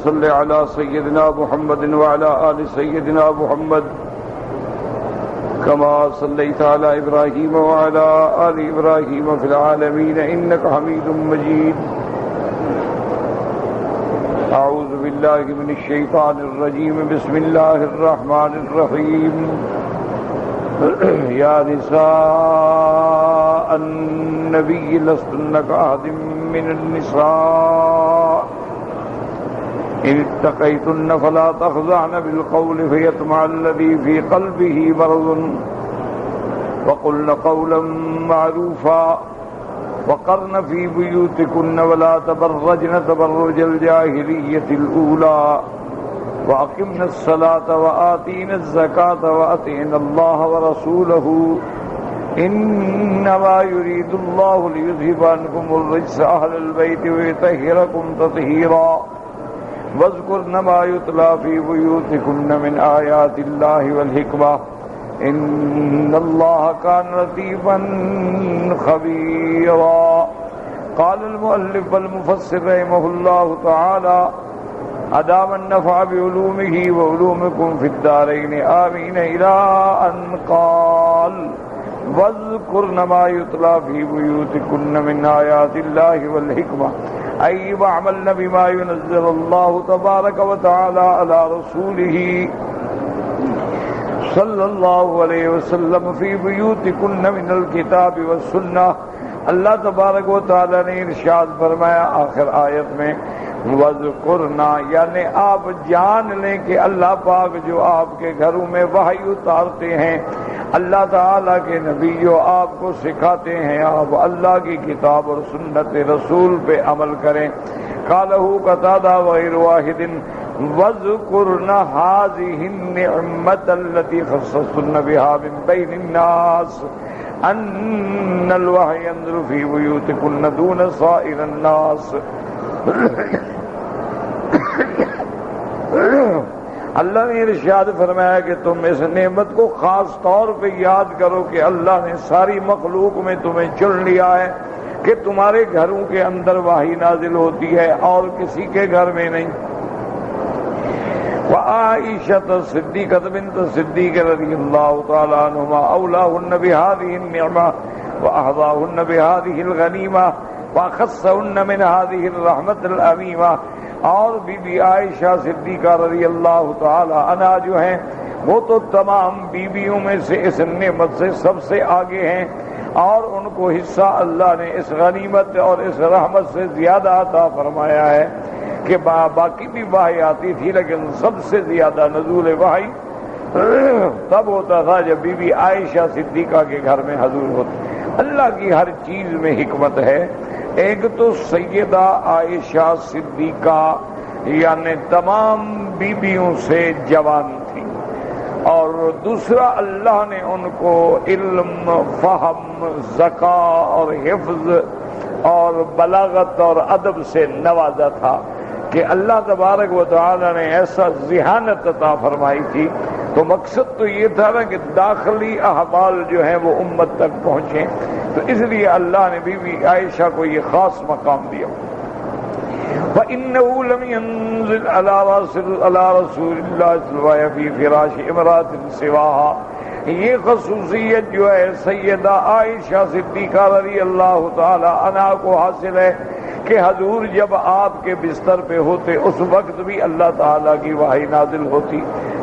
صل على سيدنا محمد وعلى آل سيدنا محمد كما صليت على إبراهيم وعلى آل إبراهيم في العالمين إنك حميد مجيد. أعوذ بالله من الشيطان الرجيم. بسم الله الرحمن الرحيم. يا نساء النبي لستن كأحد من النساء إن اتقيتن فلا تخضعن بالقول فيطمع الذي في قلبه مرض وقلن قولا معروفا وقرن في بيوتكن ولا تبرجن تبرج الجاهلية الأولى وأقمنا الصلاة وآتينا الزكاة وأطعنا الله ورسوله إنما يريد الله ليذهب عنكم الرجس أهل البيت ويطهركم تطهيرا واذكرن ما يتلى في بيوتكن من آيات الله والحكمة إن الله كان لطيفا خبيرا. قال المؤلف والمفسر رحمه الله تعالى أدام النفع بعلومه وعلومكم في الدارين آمين إلى أن قال واذكرن ما يتلى في بيوتكن من آيات الله والحكمة أي واعملن بما ينزل الله تبارك وتعالى على رسوله صلی اللہ علیہ وسلم فی بیوتکن من الکتاب والسنہ. اللہ تبارک و تعالی نے ارشاد فرمایا آخر آیت میں وَذْكُرْنَا، یعنی آپ جان لیں کہ اللہ پاک جو آپ کے گھروں میں وحی اتارتے ہیں، اللہ تعالیٰ کے نبی جو آپ کو سکھاتے ہیں، آپ اللہ کی کتاب اور سنت رسول پہ عمل کریں. قالہ قتادہ وغیر واحد وَذْكُرْنَ هَذِهِ النِّعْمَةَ الَّتِي خَصَّصْنَ بِهَا مِنْ بَيْنِ النَّاسِ أَنَّ الْوَحْيَ يَنزِلُ فِي بُيُوتِكُنَّ دُونَ سَائِرِ النَّاسِ. اللہ نے ارشاد فرمایا کہ تم اس نعمت کو خاص طور پہ یاد کرو کہ اللہ نے ساری مخلوق میں تمہیں چن لیا ہے کہ تمہارے گھروں کے اندر وحی نازل ہوتی ہے اور کسی کے گھر میں نہیں. وعائشة الصديقة بنت الصديق رضي الله تعالى عنهما أولاهن بهذه النعمة وأحظاهن بهذه الغنيمة وأخصهن من هذه الرحمة العميمة. اور بی بی عائشہ صدیقہ رضی اللہ تعالی عنہا جو ہیں وہ تو تمام بیویوں میں سے اس نعمت سے سب سے آگے ہیں اور ان کو حصہ اللہ نے اس غنیمت اور اس رحمت سے زیادہ عطا فرمایا ہے کہ باقی بھی وحی آتی تھی لیکن سب سے زیادہ نزول وحی تب ہوتا تھا جب بی بی عائشہ صدیقہ کے گھر میں حضور ہوتے. اللہ کی ہر چیز میں حکمت ہے. ایک تو سیدہ عائشہ صدیقہ یعنی تمام بیویوں سے جوان تھی اور دوسرا اللہ نے ان کو علم، فہم، ذکا اور حفظ اور بلاغت اور ادب سے نوازا تھا کہ اللہ تبارک و تعالی نے ایسا ذہانت عطا فرمائی تھی. تو مقصد تو یہ تھا نا کہ داخلی احوال جو ہیں وہ امت تک پہنچیں، تو اس لیے اللہ نے بی بی عائشہ کو یہ خاص مقام دیا. وَإِنَّهُ لَمْ يَنزِلْ عَلَى رَسُولِ اللَّهِ صلی اللہ علیہ وسلم فِي فِرَاشِ امْرَأَةٍ سِوَاهَا. یہ خصوصیت جو ہے سیدہ عائشہ صدیقہ رضی اللہ تعالی عنہا کو حاصل ہے کہ حضور جب آپ کے بستر پہ ہوتے اس وقت بھی اللہ تعالیٰ کی وحی نازل ہوتی.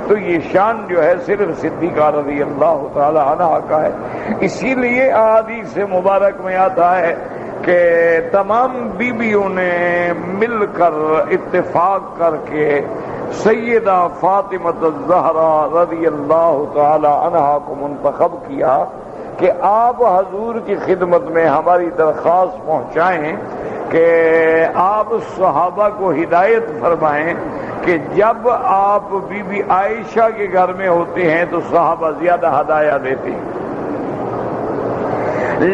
تو یہ شان جو ہے صرف صدیقہ رضی اللہ تعالی عنہا کا ہے. اسی لیے احادیث مبارک میں آتا ہے کہ تمام بیویوں نے مل کر اتفاق کر کے سیدہ فاطمہ الزہرا رضی اللہ تعالی عنہا کو منتخب کیا کہ آپ حضور کی خدمت میں ہماری درخواست پہنچائیں کہ آپ صحابہ کو ہدایت فرمائیں کہ جب آپ بی بی عائشہ کے گھر میں ہوتے ہیں تو صحابہ زیادہ ہدایہ دیتے ہیں،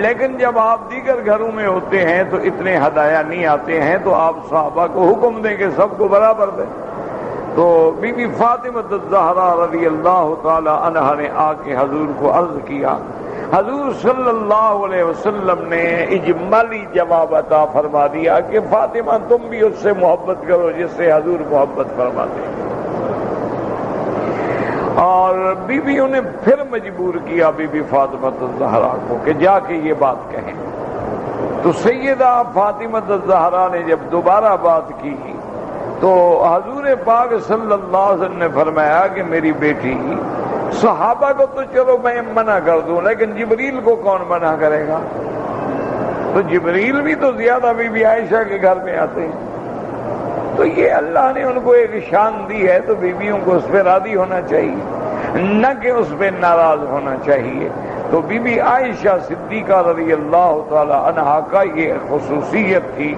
لیکن جب آپ دیگر گھروں میں ہوتے ہیں تو اتنے ہدایہ نہیں آتے ہیں، تو آپ صحابہ کو حکم دیں کہ سب کو برابر دیں. تو بی بی فاطمہ الزہرا رضی اللہ تعالی عنہا نے آ کے حضور کو عرض کیا حضور صلی اللہ علیہ وسلم نے اجمالی جواب عطا فرما دیا کہ فاطمہ تم بھی اس سے محبت کرو جس سے حضور محبت فرماتے ہیں، اور بیویوں نے پھر مجبور کیا بی بی فاطمہ الزہرا کو کہ جا کے یہ بات کہیں۔ تو سیدہ فاطمہ الزہرا نے جب دوبارہ بات کی تو حضور پاک صلی اللہ علیہ وسلم نے فرمایا کہ میری بیٹی، صحابہ کو تو چلو میں منع کر دوں لیکن جبریل کو کون منع کرے گا؟ تو جبریل بھی تو زیادہ بی بی عائشہ کے گھر میں آتے ہیں، تو یہ اللہ نے ان کو ایک شان دی ہے تو بیویوں کو اس پہ راضی ہونا چاہیے، نہ کہ اس پہ ناراض ہونا چاہیے۔ تو بی بی عائشہ صدیقہ رضی اللہ تعالی عنہا کا یہ خصوصیت تھی،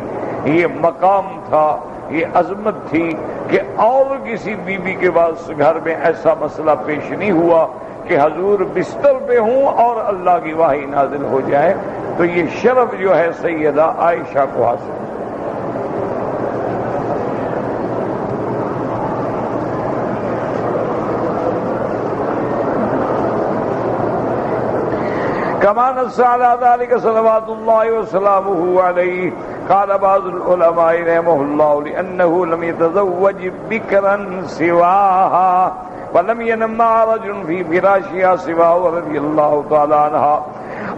یہ مقام تھا، یہ عظمت تھی کہ اور کسی بیوی کے بعد گھر میں ایسا مسئلہ پیش نہیں ہوا کہ حضور بستر پہ ہوں اور اللہ کی وحی نازل ہو جائے۔ تو یہ شرف جو ہے سیدہ عائشہ کو حاصل۔ كما نص على ذلك صلوات الله وسلامه عليه قال بعض العلماء رحمه الله لأنه لم يتزوج بكرا سواها ولم ينم مع رجل في فراشها سواه رضي الله تعالى عنها۔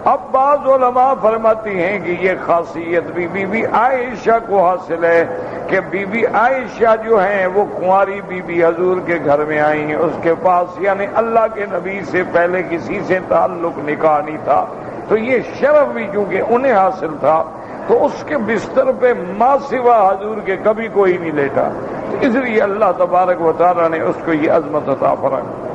اب بعض علماء فرماتی ہیں کہ یہ خاصیت بھی بی بی عائشہ کو حاصل ہے کہ بی بی عائشہ جو ہیں وہ کنواری بی بی حضور کے گھر میں آئی ہیں، اس کے پاس یعنی اللہ کے نبی سے پہلے کسی سے تعلق نکاح نہیں تھا، تو یہ شرف بھی چونکہ انہیں حاصل تھا تو اس کے بستر پہ ما سوا حضور کے کبھی کوئی نہیں لیٹا، اس لیے اللہ تبارک و تعالی نے اس کو یہ عظمت عطا فرمائی۔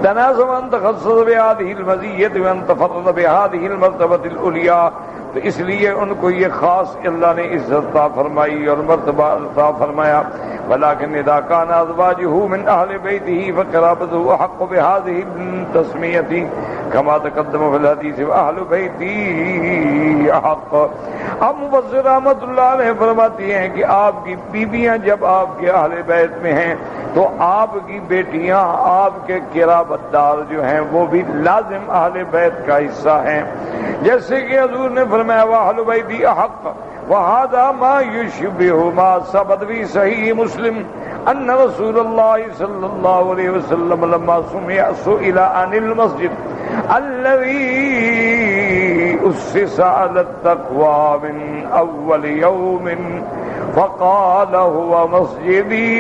تنازع ان تخصص بهذه المزیت وان تفرد بهذه المرتبة العلیٰ، تو اس لیے ان کو یہ خاص اللہ نے عزت عطا فرمائی اور مرتبہ عطا فرمایا۔ ولكن اذا كان ازواجه من اهل بيته فقرابته احق بهذه التسمية كما تقدم في الحديث واهل بيتي احق۔ اب مفسر رحمۃ اللہ علیہ فرماتی ہیں کہ آپ کی بیویاں جب آپ کے اہل بیت میں ہیں تو آپ کی بیٹیاں آپ کے قرابت دار جو ہیں وہ بھی لازم اہل بیت کا حصہ ہیں، جیسے کہ حضور نے فرمایا وَأَهْلُ بَيْتِي أَحَقُّ وَهَذَا مَا يُشْبِهُ مَا ثبت في صحيح مسلم أن رسول الله صلى الله عليه وسلم لما سئل عن المسجد الذي أسس على التقوى من أول يوم فقال هو مسجدي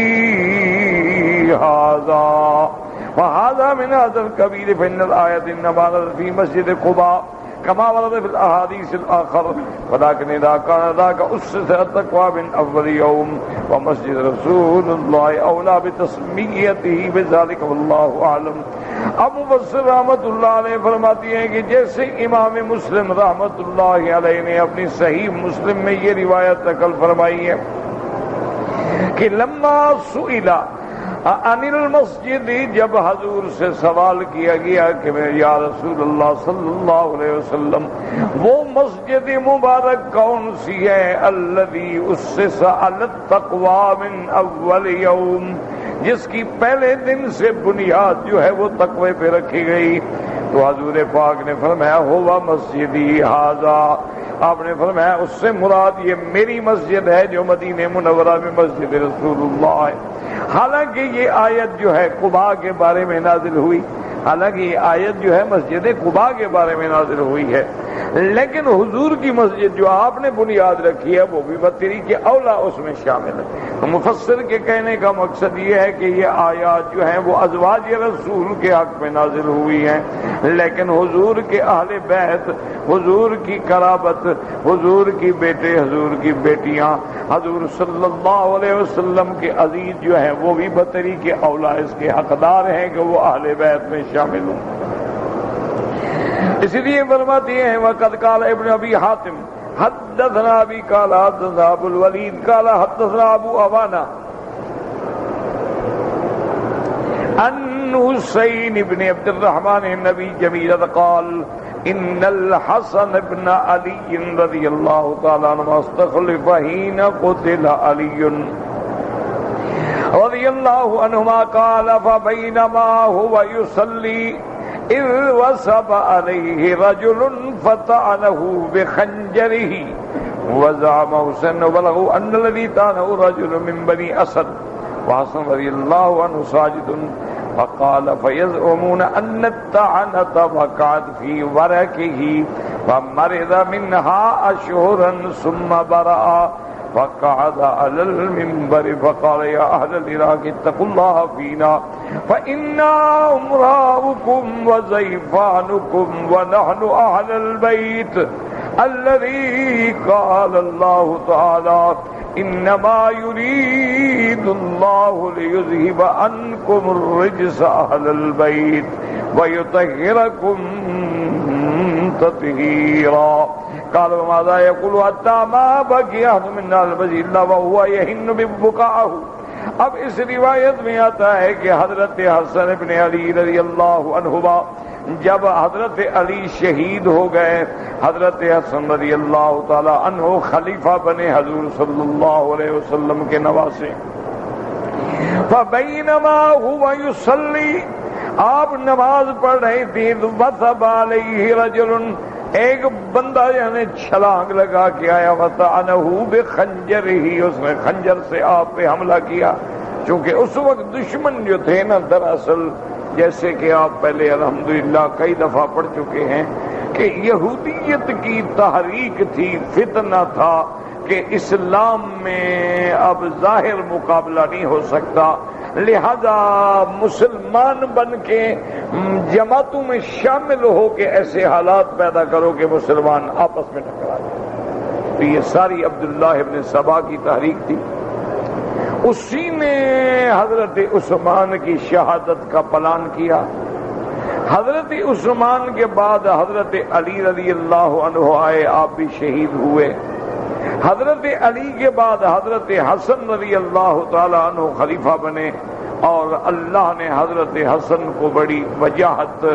هذا وهذا من هذا الكبير فإن الآية إنما نزلت في مسجد قباء كما ورد في الأحاديث الآخر ولكن إذا كان ذاك أسس التقوى من أول يوم ومسجد رسول الله أولى بتسميته بذلك والله أعلم۔ اب مفسر رحمت اللہ علیہ فرماتی ہیں کہ جیسے امام مسلم رحمت اللہ علیہ نے اپنی صحیح مسلم میں یہ روایت نقل فرمائی ہے کہ لما سئل عن المسجد، جب حضور سے سوال کیا گیا کہ یا رسول اللہ صلی اللہ علیہ وسلم وہ مسجد مبارک کون سی ہے الذی اسس علی التقوی من اول یوم، جس کی پہلے دن سے بنیاد جو ہے وہ تقوی پہ رکھی گئی، تو حضور پاک نے فرمایا ہوا مسجدی ھذا، آپ نے فرمایا اس سے مراد یہ میری مسجد ہے جو مدینہ منورہ میں مسجد رسول اللہ ہے۔ حالانکہ یہ آیت جو ہے قباء کے بارے میں نازل ہوئی، حالانکہ یہ آیت جو ہے مسجد قباء کے بارے میں نازل ہوئی ہے، لیکن حضور کی مسجد جو آپ نے بنیاد رکھی ہے وہ بھی بطریق اولا اس میں شامل ہے۔ مفسر کے کہنے کا مقصد یہ ہے کہ یہ آیات جو ہیں وہ ازواج رسول کے حق میں نازل ہوئی ہیں، لیکن حضور کے اہل بیت، حضور کی قرابت، حضور کی بیٹے، حضور کی بیٹیاں، حضور صلی اللہ علیہ وسلم کے عزیز جو ہیں وہ بھی بطریق اولا اس کے حقدار ہیں کہ وہ اہل بیت میں شامل ہوں۔ اسی لیے فرماتی ہیں وقد قال ابن ابی حاتم حدثنا ابی قال حدثنا ابو الولید قال حدثنا ابو عوانہ عن حسین بن عبد الرحمن النبی جمیلہ قال ان الحسن بن علی رضی اللہ تعالی عنہ استخلف حين قتل علی رضی اللہ عنہما قال فبینما هو يصلی اذ وثب علیہ رجل فطعنه بخنجره وزعم حسین بلغوا ان الذي طعنه رجل من بني اسد وحسن رضی اللہ عنہ ساجد فقال فيزعمون ان الطعنة وقعت في ورقه فمرض منها اشهرا ثم برأ فقعد على المنبر فقال يا اهل العراق اتقوا الله فينا فإنا امراؤكم وزيفانكم ونحن اهل البيت الذي قال الله تعالى انما يريد الله ليذهب عنكم الرجس اهل البيت ويطهركم تطهيرا قال وماذا يقول حتى ما بقي احد منا المسجد الا وهو يهن ببكائه. اب اس روایت میں آتا ہے کہ حضرت حسن ابن علی رضی اللہ عنہما جب حضرت علی شہید ہو گئے، حضرت حسن رضی اللہ تعالی عنہ خلیفہ بنے حضور صلی اللہ علیہ وسلم کے نواسے. فبینما هو یصلی، آپ نماز پڑھ رہے تھے، وثب علیہ رجل، ایک بندہ یعنی چھلانگ لگا کے آیا، وطعنہ بخنجرہ، اس نے خنجر سے آپ پہ حملہ کیا. چونکہ اس وقت دشمن جو تھے نا، دراصل جیسے کہ آپ پہلے الحمدللہ کئی دفعہ پڑھ چکے ہیں کہ یہودیت کی تحریک تھی، فتنہ تھا کہ اسلام میں اب ظاہر مقابلہ نہیں ہو سکتا، لہذا مسلمان بن کے جماعتوں میں شامل ہو کے ایسے حالات پیدا کرو کہ مسلمان آپس میں ٹکرا جائیں. تو یہ ساری عبداللہ ابن سبا کی تحریک تھی. اسی نے حضرت عثمان کی شہادت کا پلان کیا. حضرت عثمان کے بعد حضرت علی رضی اللہ عنہ آئے، آپ بھی شہید ہوئے. حضرت علی کے بعد حضرت حسن رضی اللہ تعالی عنہ خلیفہ بنے، اور اللہ نے حضرت حسن کو بڑی وجاہت،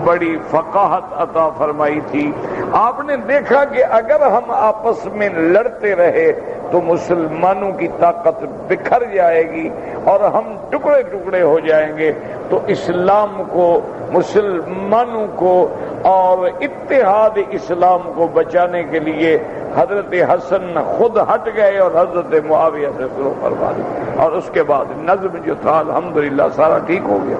بڑی فقاہت عطا فرمائی تھی. آپ نے دیکھا کہ اگر ہم آپس میں لڑتے رہے تو مسلمانوں کی طاقت بکھر جائے گی اور ہم ٹکڑے ٹکڑے ہو جائیں گے. تو اسلام کو، مسلمانوں کو اور اتحاد اسلام کو بچانے کے لیے حضرت حسن خود ہٹ گئے اور حضرت معاویہ سے شروع فرما دی، اور اس کے بعد نظم جو تھا الحمدللہ سارا ٹھیک ہو گیا.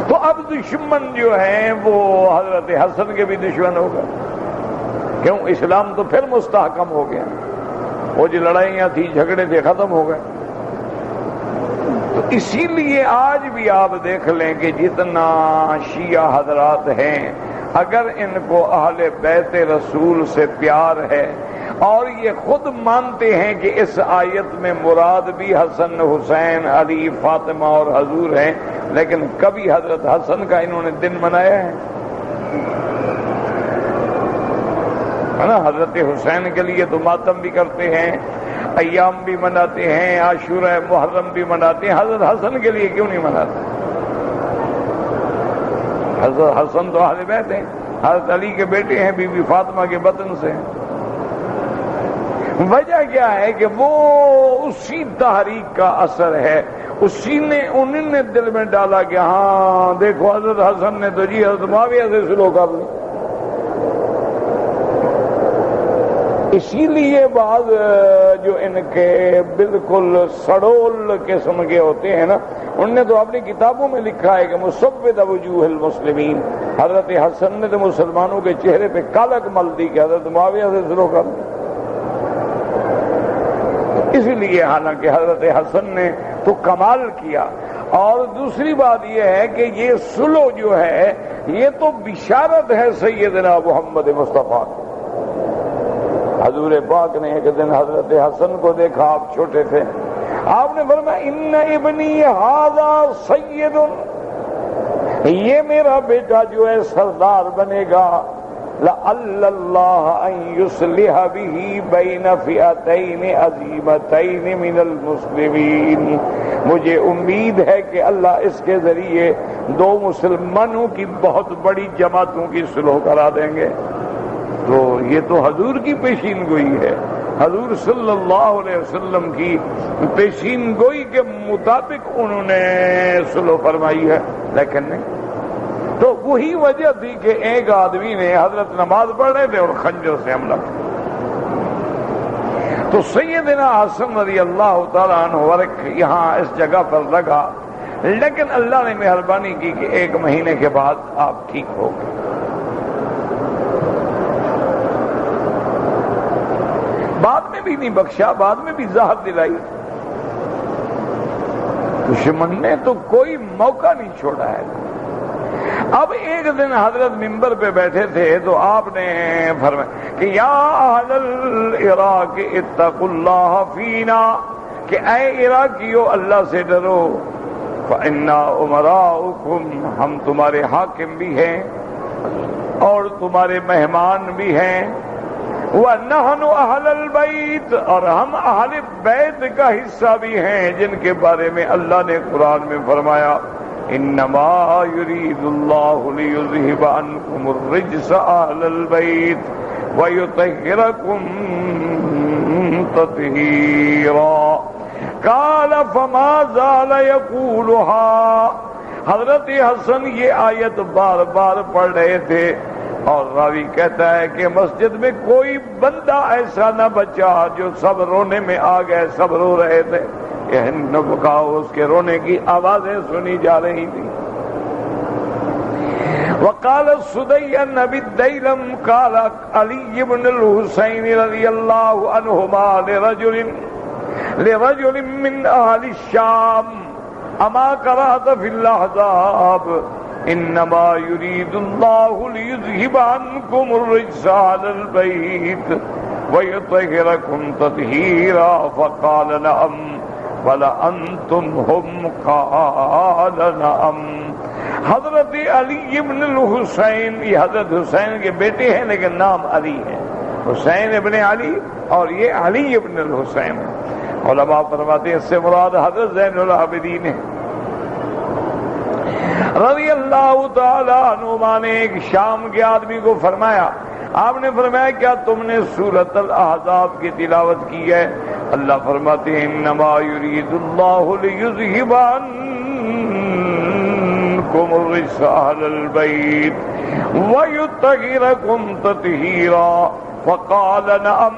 تو اب دشمن جو ہیں وہ حضرت حسن کے بھی دشمن ہو گئے. کیوں؟ اسلام تو پھر مستحکم ہو گیا، وہ جو لڑائیاں تھی، جھگڑے تھے، ختم ہو گئے. تو اسی لیے آج بھی آپ دیکھ لیں کہ جتنا شیعہ حضرات ہیں، اگر ان کو اہل بیت رسول سے پیار ہے اور یہ خود مانتے ہیں کہ اس آیت میں مراد بھی حسن، حسین، علی، فاطمہ اور حضور ہیں، لیکن کبھی حضرت حسن کا انہوں نے دن منایا ہے نا؟ حضرت حسین کے لیے تو ماتم بھی کرتے ہیں، ایام بھی مناتے ہیں، عاشورہ محرم بھی مناتے ہیں. حضرت حسن کے لیے کیوں نہیں مناتے؟ حضرت حسن تو اہل بیت ہیں، حضرت علی کے بیٹے ہیں، بی بی فاطمہ کے بطن سے. وجہ کیا ہے کہ وہ اسی تحریک کا اثر ہے، اسی نے انہوں نے دل میں ڈالا کہ ہاں دیکھو حضرت حسن نے تو جی حضرت معاویہ سے سلوک کر لی. اسی لیے بعض جو ان کے بالکل سڑول قسم کے ہوتے ہیں نا، انہوں نے تو اپنی کتابوں میں لکھا ہے کہ مسود وجوہ المسلمین، حضرت حسن نے تو مسلمانوں کے چہرے پہ کالک مل دی کہ حضرت معاویہ سے سلوک کر لی. اس لیے حالانکہ حضرت حسن نے تو کمال کیا. اور دوسری بات یہ ہے کہ یہ صلح جو ہے یہ تو بشارت ہے سیدنا محمد مصطفیٰ. حضور پاک نے ایک دن حضرت حسن کو دیکھا، آپ چھوٹے تھے، آپ نے فرمایا ان ابنی ھذا سید، یہ میرا بیٹا جو ہے سردار بنے گا. لعل اللہ ان یصلح به بین فئتین عظیمتین من المسلمین، مجھے امید ہے کہ اللہ اس کے ذریعے دو مسلمانوں کی بہت بڑی جماعتوں کی صلح کرا دیں گے. تو یہ تو حضور کی پیشین گوئی ہے، حضور صلی اللہ علیہ وسلم کی پیشین گوئی کے مطابق انہوں نے صلح فرمائی ہے. لیکن نہیں، تو وہی وجہ تھی کہ ایک آدمی نے حضرت نماز پڑھ رہے تھے اور خنجر سے حملہ کیا، تو سیدنا حسن رضی اللہ تعالیٰ عنہ ورق یہاں اس جگہ پر لگا، لیکن اللہ نے مہربانی کی کہ 1 مہینے کے بعد آپ ٹھیک ہو گئے۔ بعد میں بھی نہیں بخشا، بعد میں بھی زہر دلائی، دشمن نے تو کوئی موقع نہیں چھوڑا ہے۔ اب ایک دن حضرت منبر پہ بیٹھے تھے تو آپ نے فرمایا کہ یا اہل العراق اتقوا اللہ فینا، کہ اے عراقیو اللہ سے ڈرو، فإنا امراؤکم، ہم تمہارے حاکم بھی ہیں اور تمہارے مہمان بھی ہیں، وَنَحْنُ أَهْلَ الْبَيْتِ، اور ہم اہل بیت کا حصہ بھی ہیں، جن کے بارے میں اللہ نے قرآن میں فرمایا انما يريد الله ليذهب عنكم الرجس اهل البيت ويطهركم تطهيرا، قال فما زال يقولها۔ حضرت حسن یہ آیت بار بار پڑھ رہے تھے، اور راوی کہتا ہے کہ مسجد میں کوئی بندہ ایسا نہ بچا جو سب رونے میں آ گئے، سب رو رہے تھے، اس کے رونے کی آوازیں سنی جا رہی تھی۔ وقال السدي بن الديلم قال علي بن الحسين رضي الله عنهما لرجل من أهل الشام أما قرأت في الأحزاب انما يريد الله ليذهب عنكم الرجس على البيت ويطهركم تطهيرا، فقال نعم وَلَأَنْتُمْ هُمْ قَالَ نَعَمْ۔ حضرت علی ابن الحسین، یہ حضرت حسین کے بیٹے ہیں لیکن نام علی ہے، حسین ابن علی اور یہ علی ابن الحسین ہے۔ علماء فرماتے ہیں اس سے مراد حضرت زین العابدین ہے رضی اللہ تعالیٰ عنہ نے ایک شام کے آدمی کو فرمایا، آپ نے فرمایا کیا تم نے سورۃ الاحزاب کی تلاوت کی ہے؟ اللہ فرماتے ہیں انما یرید اللہ لیذہب عنکم الرجس اہل البیت ویطہرکم تطہیرا، فقال نعم،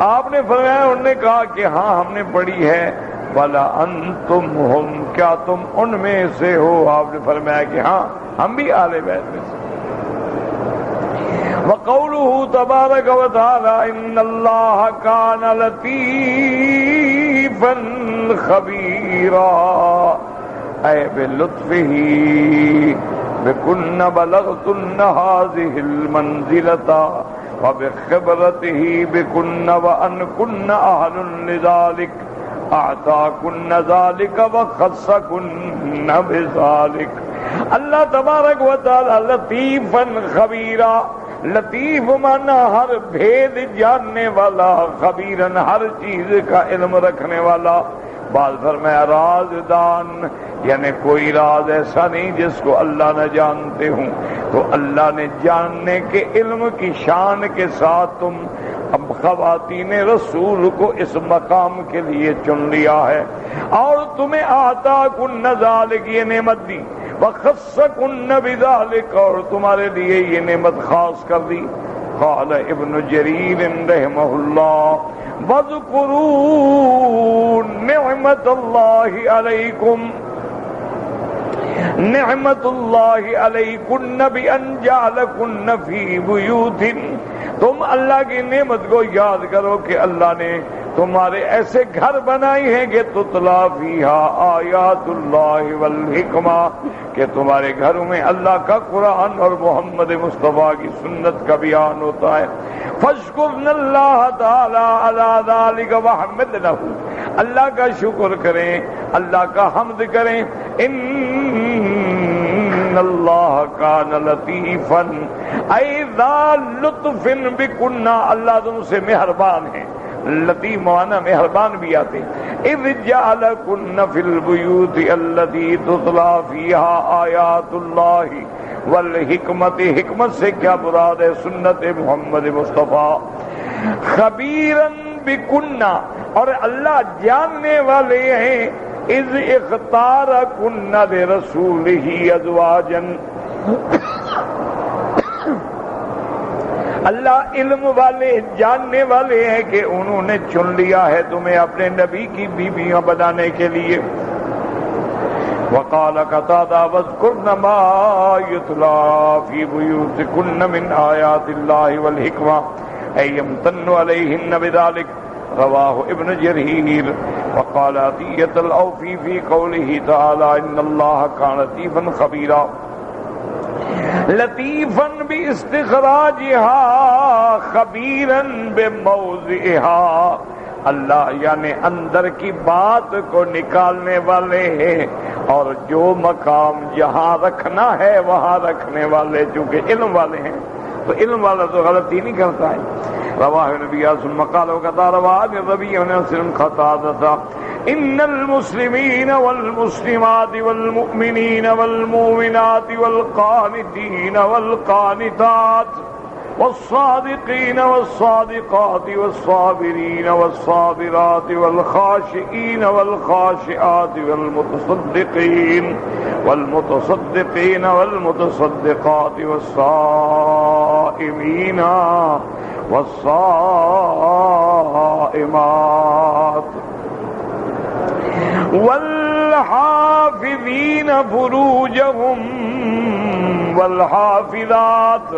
آپ نے فرمایا، انہوں نے کہا کہ ہاں ہم نے پڑھی ہے، وَلَا أَنْتُمْ هُمْ، کیا تم ان میں سے ہو؟ آپ نے فرمایا کہ ہاں ہم بھی آل بیت میں سے۔ وَقَوْلُهُ تَبَارَكَ وَتَعَالَى إِنَّ اللَّهَ كَانَ لَطِيفًا خَبِيرًا، اے بِلُطْفِهِ بِكُنَّ بَلَغْتُنَّ هَذِهِ الْمَنْزِلَةَ وَبِخِبْرَتِهِ بِكُنَّ وَأَنْكُنَّ أَهْلٌ لِذَلِكَ أَعْطَاكُنَّ ذَلِكَ وَخَصَّكُنَّ بِذَلِكَ۔ اللہ تبارک و تعالی لطیفاً خبیرا، لطیف مانا ہر بھید جاننے والا، خبیراً ہر چیز کا علم رکھنے والا، بعض فرمایا رازدان، یعنی کوئی راز ایسا نہیں جس کو اللہ نہ جانتے ہوں، تو اللہ نے جاننے کے علم کی شان کے ساتھ تم اب خواتین رسول کو اس مقام کے لیے چن لیا ہے، اور تمہیں آتاکن ذالک، یہ نعمت دی، وخصکن بذالک، اور تمہارے لیے یہ نعمت خاص کر دی۔ قال ابن جریر رحمہ اللہ وَاذْكُرُوا نعمت اللہ علیکم، نعمت اللہ علیکن بأن جعلکن فی بیوت، تم اللہ کی نعمت کو یاد کرو کہ اللہ نے تمہارے ایسے گھر بنائی ہیں کہ تتلا فیہا آیات اللہ والحکمہ، کہ تمہارے گھروں میں اللہ کا قرآن اور محمد مصطفیٰ کی سنت کا بیان ہوتا ہے۔ فاشکرن اللہ تعالی علی ذلک وحمد لہ، اللہ کا شکر کریں، اللہ کا حمد کریں۔ ان اللہ کان لطیفا، اے ذا لطف بکن، اللہ تم سے مہربان ہے، لطیف مانا مہربان بھی آتے ہیں۔ اذ جعلکن فی البیوت التی تتلی فیہا آیات اللہ والحکمت، حکمت سے کیا مراد ہے؟ سنت محمد مصطفیٰ۔ خبیراً بکن، اور اللہ جاننے والے ہیں، اذ اختارکن لرسولہ ازواجا، اللہ علم والے جاننے والے ہیں کہ انہوں نے چن لیا ہے تمہیں اپنے نبی کی بیویاں بنانے کے لیے. وقال قتادہ واذکرن ما یتلی فی بیوتکن من آیات اللہ والحکمہ ای یمتن علیہن بذلک. رواہ ابن جریر. وقال عطیۃ الاوفی فی قولہ تعالی ان اللہ کان لطیفا خبیرا. لطیفاً باستخراجها خبیراً بموضعها. اللہ یعنی اندر کی بات کو نکالنے والے ہیں اور جو مقام جہاں رکھنا ہے وہاں رکھنے والے، چونکہ علم والے ہیں تو علم والا تو غلطی نہیں کرتا ہے. رواہ نبی ثم قال وقال رواہ الربيع بن مسلم قتادہ ان المسلمین والمسلمات والمؤمنین والمؤمنات والقانتین والقانتات والصادقین والصادقات والصابرین والصابرات والخاشعین والخاشعات والمتصدقین والمتصدقین والمتصدقات والصائمین والصائمات والحافظین فروجهم والحافظات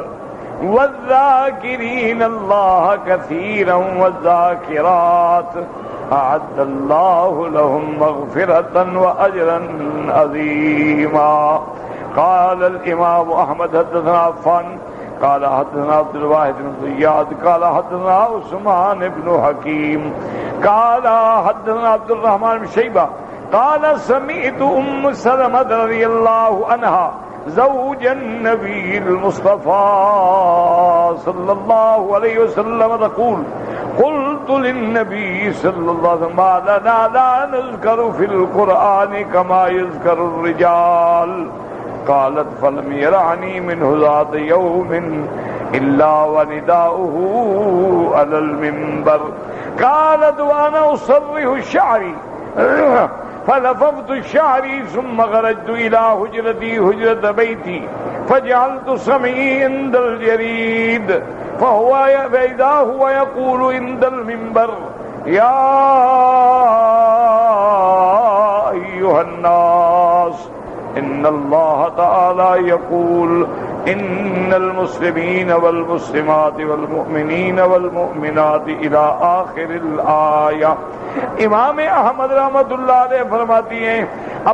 والذاکرین اللہ کثیرا والذاکرات اعد اللہ لهم مغفرة واجرا عظیما. قال الامام احمد حدثنا عفان قال حدثنا عبد الواحد بن زياد قال حدثنا عثمان بن حكيم قال حدثنا عبد الرحمن بن شيبة قال سمعت سلمة رضي الله عنها زوج النبي المصطفى صلى الله عليه وسلم تقول قلت للنبي صلى الله عليه وسلم ما لنا لا نذكر في القرآن كما يذكر الرجال. قالت فلم يرعني منه ذات يوم إلا ونداؤه على المنبر. قالت وأنا أصرح شعري فلفظت شعري ثم خرجت إلى حجرتي حجرة بيتي فجعلت سمعي عند الجريد فإذا هو يقول عند المنبر يا أيها الناس ان اللہ تعالی یقول ان المسلمین والمسلمات والمؤمنین والمؤمنات الى آخر الآیہ. امام احمد رحمۃ اللہ علیہ فرماتی ہیں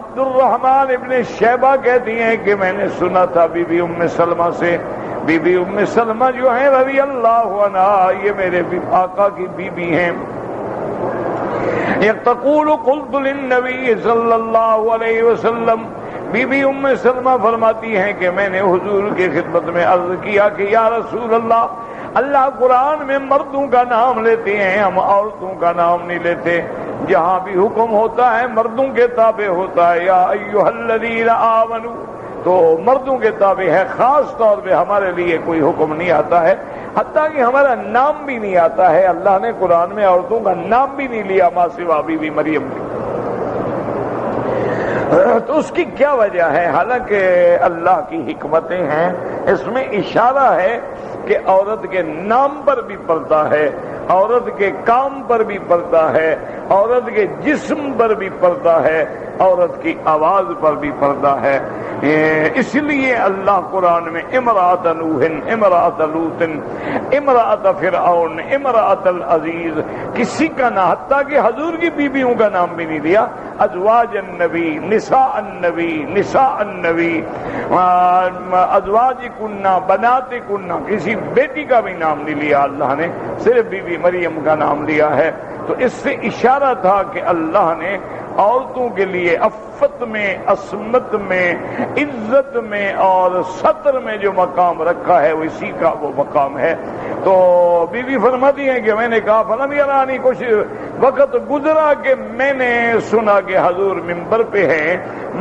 عبد الرحمن ابن شیبہ کہتی ہیں کہ میں نے سنا تھا بی بی ام سلمہ سے. بی بی ام سلمہ جو ہیں رضی اللہ عنہا یہ میرے آقا کی بیوی ہیں. تقول قلت للنبی صلی اللہ علیہ وسلم. بی بی ام سلمہ فرماتی ہیں کہ میں نے حضور کی خدمت میں عرض کیا کہ یا رسول اللہ اللہ قرآن میں مردوں کا نام لیتے ہیں ہم عورتوں کا نام نہیں لیتے. جہاں بھی حکم ہوتا ہے مردوں کے تابع ہوتا ہے. یا ایھا الذین آمنوا تو مردوں کے تابع ہے. خاص طور پہ ہمارے لیے کوئی حکم نہیں آتا ہے حتیٰ کہ ہمارا نام بھی نہیں آتا ہے. اللہ نے قرآن میں عورتوں کا نام بھی نہیں لیا ما سوا بی بی مریم کی. تو اس کی کیا وجہ ہے؟ حالانکہ اللہ کی حکمتیں ہیں. اس میں اشارہ ہے کہ عورت کے نام پر بھی پردہ ہے، عورت کے کام پر بھی پردہ ہے، عورت کے جسم پر بھی پردہ ہے، عورت کی آواز پر بھی پردہ ہے. اس لیے اللہ قرآن میں امرأۃ نوح، امرأۃ لوط، امرأۃ فرعون، امرأۃ العزیز کسی کا نہ حتیٰ کہ حضور کی بیویوں کا نام بھی نہیں لیا. ازواج النبی، نساء النبی، نساء النبی، ازواج کنہ، بنات کنہ، کسی بیٹی کا بھی نام نہیں لیا اللہ نے، صرف بی بی مریم کا نام لیا ہے. تو اس سے اشارہ تھا کہ اللہ نے عورتوں کے لیے عفت میں، عصمت میں، عزت میں اور ستر میں جو مقام رکھا ہے وہ اسی کا وہ مقام ہے. تو بی بی فرماتی ہیں کہ میں نے کہا فلم یرانی، کچھ وقت گزرا کہ میں نے سنا کہ حضور منبر پہ ہیں.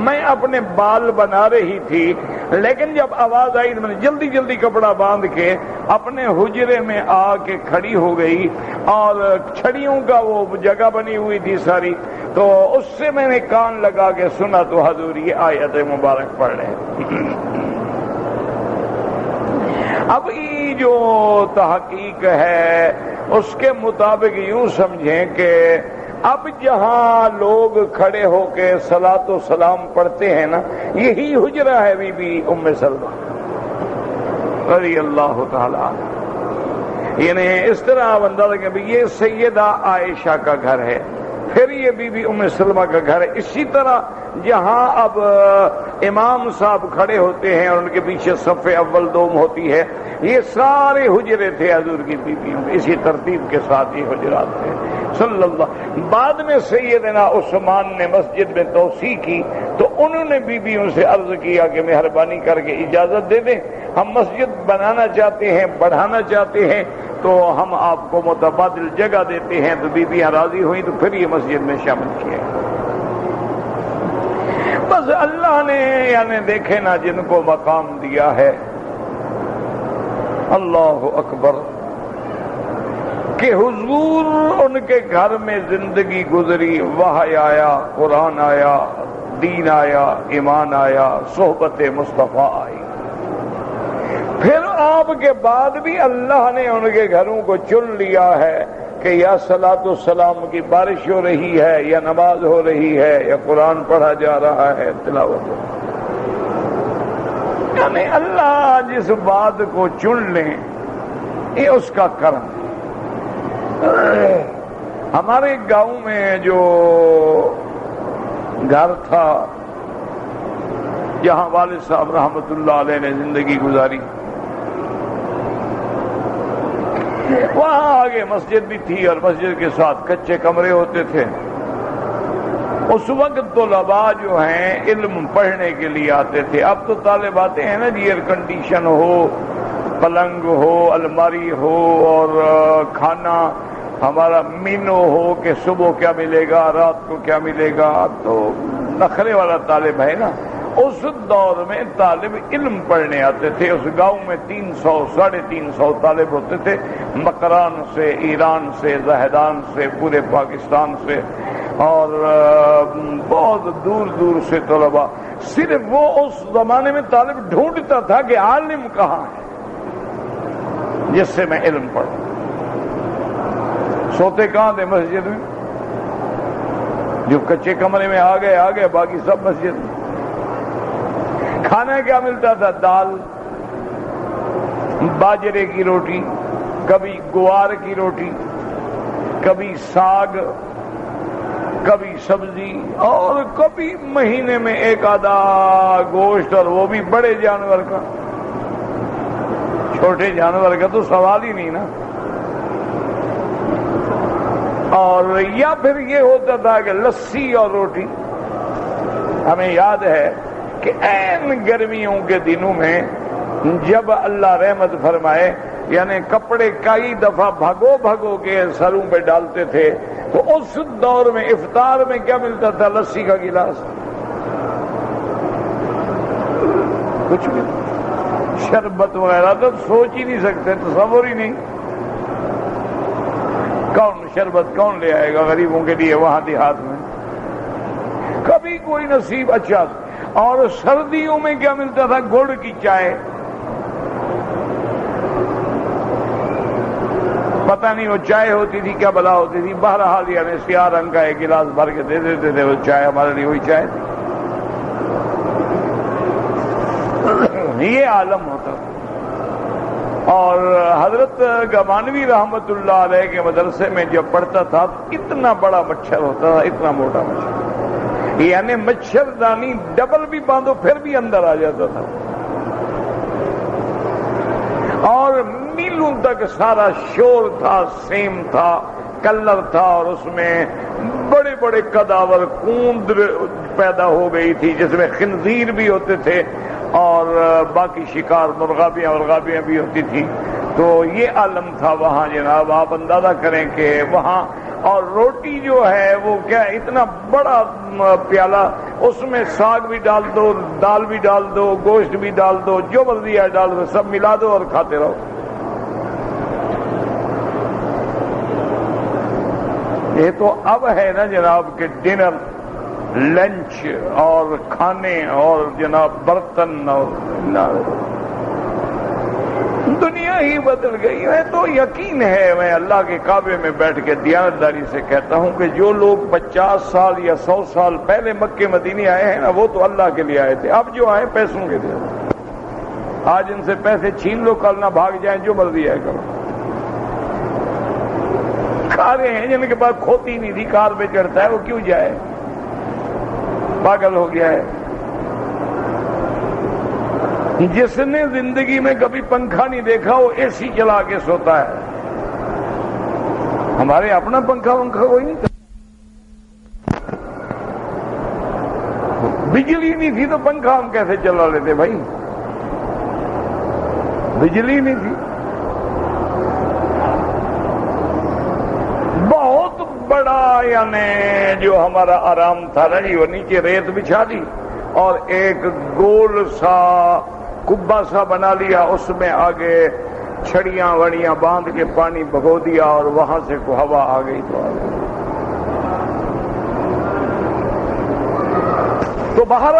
میں اپنے بال بنا رہی تھی لیکن جب آواز آئی تو میں نے جلدی جلدی کپڑا باندھ کے اپنے حجرے میں آ کے کھڑی ہو گئی اور چھڑیوں کا وہ جگہ بنی ہوئی تھی ساری، تو اس سے میں نے کان لگا کے سنا تو حضور یہ آیت مبارک پڑھ رہے. اب یہ جو تحقیق ہے اس کے مطابق یوں سمجھیں کہ اب جہاں لوگ کھڑے ہو کے صلاۃ و سلام پڑھتے ہیں نا، یہی حجرہ ہے بی بی ام سلمہ رضی اللہ تعالی عنہ۔ یعنی اس طرح آپ اندازہ کہ یہ سیدہ عائشہ کا گھر ہے، پھر یہ بی بی ام سلمہ کا گھر ہے۔ اسی طرح جہاں اب امام صاحب کھڑے ہوتے ہیں اور ان کے پیچھے صف اول دوم ہوتی ہے، یہ سارے حجرے تھے حضور کی بیوی میں، اسی ترتیب کے ساتھ یہ حجرات تھے صلی اللہ۔ بعد میں سیدنا عثمان نے مسجد میں توسیع کی تو انہوں نے بیویوں سے عرض کیا کہ مہربانی کر کے اجازت دے دیں، ہم مسجد بنانا چاہتے ہیں، بڑھانا چاہتے ہیں، تو ہم آپ کو متبادل جگہ دیتے ہیں۔ تو بیویاں راضی ہوئیں تو پھر یہ مسجد میں شامل کیا۔ بس اللہ نے یعنی دیکھے نا جن کو مقام دیا ہے، اللہ اکبر، کہ حضور ان کے گھر میں زندگی گزری، وحی آیا، قرآن آیا، دین آیا، ایمان آیا، صحبت مصطفیٰ آئی۔ پھر آپ کے بعد بھی اللہ نے ان کے گھروں کو چن لیا ہے کہ یا صلاۃ السلام کی بارش ہو رہی ہے، یا نماز ہو رہی ہے، یا قرآن پڑھا جا رہا ہے، تلاوت ہو۔ یعنی اللہ جس بات کو چن لیں یہ اس کا کرم۔ ہمارے گاؤں میں جو گھر تھا جہاں والد صاحب رحمت اللہ علیہ نے زندگی گزاری، وہاں آگے مسجد بھی تھی اور مسجد کے ساتھ کچے کمرے ہوتے تھے۔ اس وقت طلباء جو ہیں علم پڑھنے کے لیے آتے تھے۔ اب تو طالب آتے ہیں نا جی، ایئر کنڈیشن ہو، پلنگ ہو، الماری ہو، اور کھانا ہمارا مینو ہو کہ صبح کیا ملے گا، رات کو کیا ملے گا۔ اب تو نخرے والا طالب ہے نا۔ اس دور میں طالب علم پڑھنے آتے تھے۔ اس گاؤں میں 300 350 طالب ہوتے تھے، مکران سے، ایران سے، زہدان سے، پورے پاکستان سے، اور بہت دور دور سے طلباء۔ صرف وہ اس زمانے میں طالب ڈھونڈتا تھا کہ عالم کہاں ہے جس سے میں علم پڑھوں۔ سوتے کہاں تھے؟ مسجد میں۔ جو کچے کمرے میں آ گئے، باقی سب مسجد میں۔ کھانا کیا ملتا تھا؟ دال، باجرے کی روٹی، کبھی گوار کی روٹی، کبھی ساگ، کبھی سبزی، اور کبھی مہینے میں ایک آدھا گوشت، اور وہ بھی بڑے جانور کا۔ چھوٹے جانور کا تو سوال ہی نہیں نا۔ اور یا پھر یہ ہوتا تھا کہ لسی اور روٹی۔ ہمیں یاد ہے کہ عین گرمیوں کے دنوں میں جب اللہ رحمت فرمائے، یعنی کپڑے کئی دفعہ بھگو کے سروں پہ ڈالتے تھے، تو اس دور میں افطار میں کیا ملتا تھا؟ لسی کا گلاس، کچھ بھی، شربت وغیرہ تو سوچ ہی نہیں سکتے، تصور ہی نہیں۔ کون شربت کون لے آئے گا غریبوں کے لیے وہاں دیہات میں؟ کبھی کوئی نصیب۔ اچھا، اور سردیوں میں کیا ملتا تھا؟ گڑ کی چائے۔ پتہ نہیں وہ چائے ہوتی تھی کیا بلا ہوتی تھی، بہرحال یعنی سیاہ رنگ کا ایک گلاس بھر کے دے دیتے تھے، وہ چائے ہمارے لیے وہی چائے تھی۔ یہ عالم ہوتا تھا۔ اور حضرت گمانوی رحمت اللہ علیہ کے مدرسے میں جب پڑھتا تھا اتنا بڑا مچھر ہوتا تھا، اتنا موٹا مچھر، یعنی مچھردانی ڈبل بھی باندھو پھر بھی اندر آ جاتا تھا، اور میلوں تک سارا شور تھا، سیم تھا، کلر تھا، اور اس میں بڑے بڑے کداور کوند پیدا ہو گئی تھی جس میں خنزیر بھی ہوتے تھے اور باقی شکار مرغابیاں بھی ہوتی تھی۔ تو یہ عالم تھا وہاں جناب، آپ اندازہ کریں کہ وہاں، اور روٹی جو ہے وہ کیا اتنا بڑا پیالہ، اس میں ساگ بھی ڈال دو، دال بھی ڈال دو، گوشت بھی ڈال دو، جو مرضی ہے ڈال دو، سب ملا دو اور کھاتے رہو۔ یہ تو اب ہے نا جناب کہ ڈنر، لنچ اور کھانے اور جناب برتن، اور دنیا ہی بدل گئی ہے۔ تو یقین ہے، میں اللہ کے کعبے میں بیٹھ کے دیانتداری سے کہتا ہوں کہ جو لوگ 50 سال یا 100 سال پہلے مکے مدینے آئے ہیں نا، وہ تو اللہ کے لیے آئے تھے، اب جو آئے پیسوں کے لیے۔ آج ان سے پیسے چھین لو، کل نہ بھاگ جائیں، جو مرضی ہے کرو۔ کاریں ہیں جن کے پاس کھوتی نہیں تھی، کار پہ چڑھتا ہے، وہ کیوں جائے؟ پاگل ہو گیا ہے۔ جس نے زندگی میں کبھی پنکھا نہیں دیکھا وہ اے سی چلا کے سوتا ہے۔ ہمارے اپنا پنکھا کوئی نہیں، بجلی نہیں تھی تو پنکھا ہم کیسے چلا لیتے بھائی؟ بجلی نہیں تھی۔ بہت بڑا یعنی جو ہمارا آرام تھا نا جی، وہ نیچے ریت بچھا دی اور ایک گول سا کبا سا بنا لیا، اس میں آگے چھڑیاں وڑیاں باندھ کے پانی بھگو دیا اور وہاں سے کو ہوا آ گئی تو آ گئی۔ تو باہر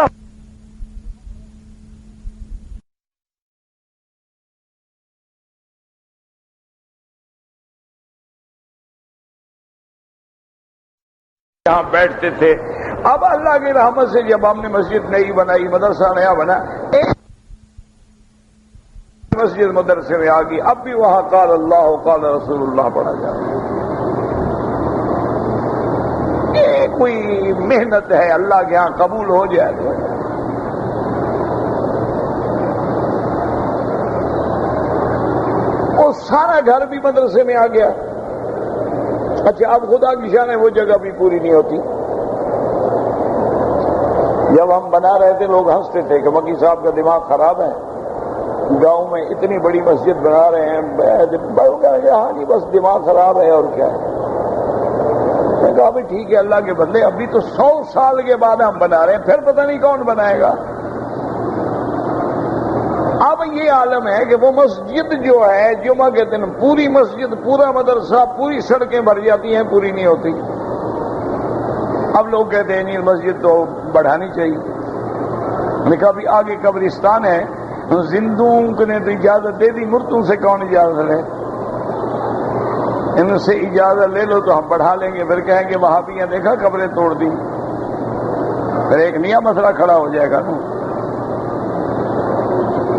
یہاں بیٹھتے تھے۔ اب اللہ کی رحمت سے جب ہم نے مسجد نئی بنائی، مدرسہ نیا بنا، ایک مسجد مدرسے میں آ گئی، اب بھی وہاں قال اللہ قال رسول اللہ پڑھا جا رہا ہے۔ یہ کوئی محنت ہے، اللہ کے ہاں قبول ہو جائے تو۔ وہ سارا گھر بھی مدرسے میں آ گیا۔ اچھا، اب خدا کی شان ہے وہ جگہ بھی پوری نہیں ہوتی۔ جب ہم بنا رہے تھے لوگ ہنستے تھے کہ مکی صاحب کا دماغ خراب ہے، گاؤں میں اتنی بڑی مسجد بنا رہے ہیں۔ ہاں جی بس دماغ خراب ہے اور کیا ہے۔ میں کہا بھی ٹھیک ہے اللہ کے بدلے، ابھی تو 100 سال کے بعد ہم بنا رہے ہیں، پھر پتہ نہیں کون بنائے گا۔ اب یہ عالم ہے کہ وہ مسجد جو ہے جمعہ کے دن پوری مسجد، پورا مدرسہ، پوری سڑکیں بھر جاتی ہیں، پوری نہیں ہوتی۔ اب لوگ کہتے ہیں نہیں مسجد تو بڑھانی چاہیے۔ میں نے کہا بھی آگے قبرستان ہے، زندوں نے تو اجازت دے دی، مردوں سے کون اجازت لے؟ ان سے اجازت لے لو تو ہم بڑھا لیں گے، پھر کہیں گے وہابیاں دیکھا قبریں توڑ دی، پھر ایک نیا مسئلہ کھڑا ہو جائے گا نا۔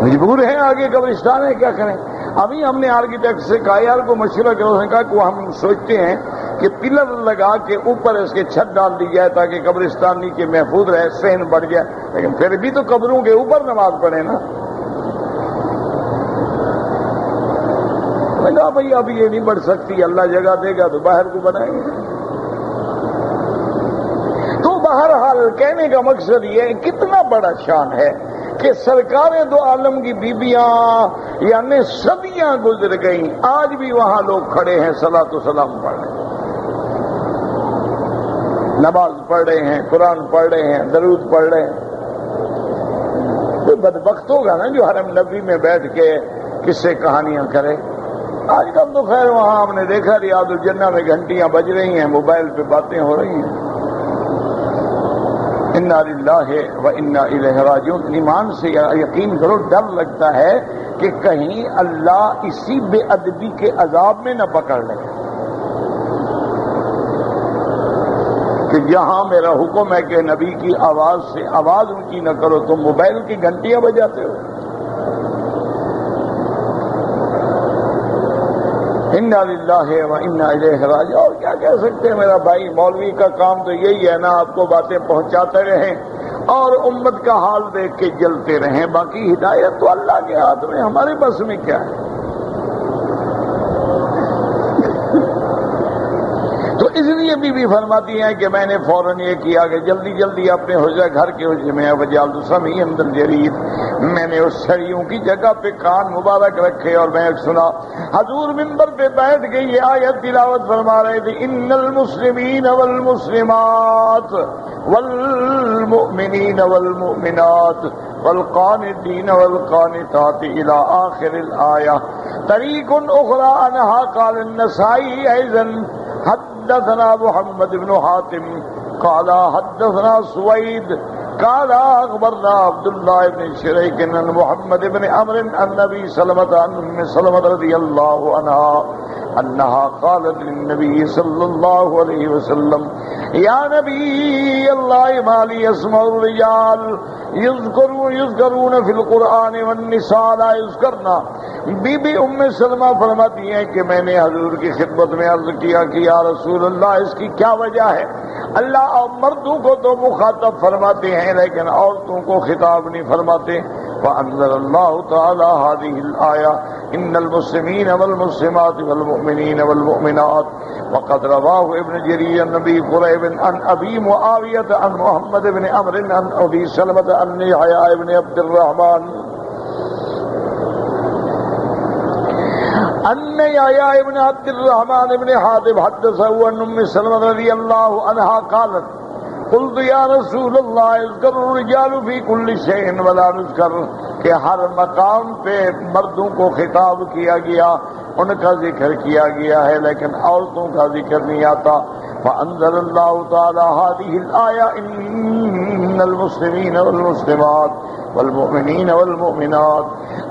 مجبور ہیں، آگے قبرستان ہے، کیا کریں؟ ابھی ہم نے آرکیٹیکٹ سے کہا یار کو مشورہ کرو، اس نے کہا کہ ہم سوچتے ہیں کہ پلر لگا کے اوپر اس کے چھت ڈال دی جائے تاکہ قبرستان نیچے محفوظ رہے، صحن بڑھ جائے، لیکن پھر بھی تو قبروں کے اوپر نماز پڑھے نا۔ میں نے کہا بھائی اب یہ نہیں بڑھ سکتی، اللہ جگہ دے گا تو باہر کو بنائیں گے۔ تو بہرحال کہنے کا مقصد یہ ہے کتنا بڑا شان ہے کہ سرکار دو عالم کی بیبیاں یعنی صدیاں گزر گئیں، آج بھی وہاں لوگ کھڑے ہیں صلاۃ و سلام پڑھ رہے ہیں، نماز پڑھ رہے ہیں، قرآن پڑھ رہے ہیں، درود پڑھ رہے ہیں۔ کوئی بدبخت ہوگا نا جو حرم نبی میں بیٹھ کے کس سے کہانیاں کرے۔ آج کل تو خیر وہاں ہم نے دیکھا ریاض الجنہ میں گھنٹیاں بج رہی ہیں، موبائل پہ باتیں ہو رہی ہیں۔ انا للہ و انا الیہ راجعون۔ ایمان سے یقین کرو، ڈر لگتا ہے کہ کہیں اللہ اسی بے ادبی کے عذاب میں نہ پکڑ لے کہ جہاں میرا حکم ہے کہ نبی کی آواز سے آواز اونچی نہ کرو، تم موبائل کی گھنٹیاں بجاتے ہو۔ انا للہ و انا الیہ راجعون۔ اور کیا کہہ سکتے ہیں میرا بھائی، مولوی کا کام تو یہی ہے نا، آپ کو باتیں پہنچاتے رہیں اور امت کا حال دیکھ کے جلتے رہیں، باقی ہدایت تو اللہ کے ہاتھ میں، ہمارے بس میں کیا ہے۔ تو اس لیے بی فرماتی ہیں کہ میں نے فوراً یہ کیا کہ جلدی جلدی اپنے حجرہ گھر کے حجرے میں وجعلت سمعی عند الجرید، میں نے اس سڑیوں کی جگہ پہ کان مبارک رکھے اور میں سنا۔ حضور منبر پہ بیٹھ کے یہ آیت تلاوت فرما رہے تھے، ان المسلمین والمسلمات والمؤمنین والمؤمنات والقانتین والقانتات الى آخر الآیہ۔ طریق اخری عنہا قال النسائی ایضا حدثنا محمد بن حاتم قال حدثنا سوید قال اخبرنا عبد الله بن شريك عن محمد بن عمرو عن ابي سلمة عن ام سلمة رضي الله عنها انها قالت للنبي صلى الله عليه وسلم يا نبي الله ما لي يسمع الرجال يذكرون في القرآن والنساء لا يذكرنا. بی بی ام سلمہ فرماتی ہیں کہ میں نے حضور کی خدمت میں عرض کیا کہ یا رسول اللہ اس کی کیا وجہ ہے؟ اللہ مردوں کو تو مخاطب فرماتے ہیں لیکن عورتوں کو خطاب نہیں فرماتے. فانزل اللہ تعالی هذه الآیہ ان المسلمین والمسلمات والمؤمنین والمؤمنات. وقد رواه ابن جرير عن ابي قريب عن ابي معاوية عن محمد بن عمرو عن ابي سلمة عن يحيى بن عبد الرحمن ان يحيى بن عبد الرحمن بن حاتب حدثه عن ام سلمة رضي الله عنها قالت قلت یا رسول اللہ اذکر الرجال فی کل شیء ولا نذکر، کہ ہر مقام پہ مردوں کو خطاب کیا گیا، ان کا ذکر کیا گیا ہے لیکن عورتوں کا ذکر نہیں آتا. فانزل اللہ تعالی هذه الآیہ ان المسلمین والمسلمات والمؤمنین والمؤمنات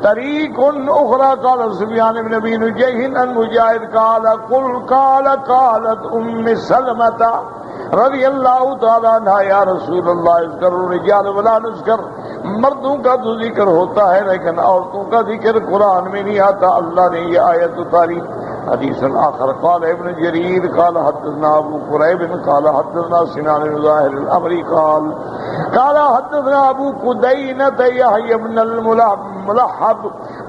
طریق اخرى. قال سفیان بن ابی نجیح عن مجاہد قالت ام سلمة رضی اللہ تعالیٰ عنہ یا رسول اللہ اذکر الرجال ولا نذکر، مردوں کا تو ذکر ہوتا ہے لیکن عورتوں کا ذکر قرآن میں نہیں آتا. اللہ نے یہ آیت اتاری. حدیث آخر قال ابن جریر قال حدثنا ابو قریب قال حدثنا سنان بن ظاہر الامری قال حدثنا ابو قدینۃ یحیی بن الملحب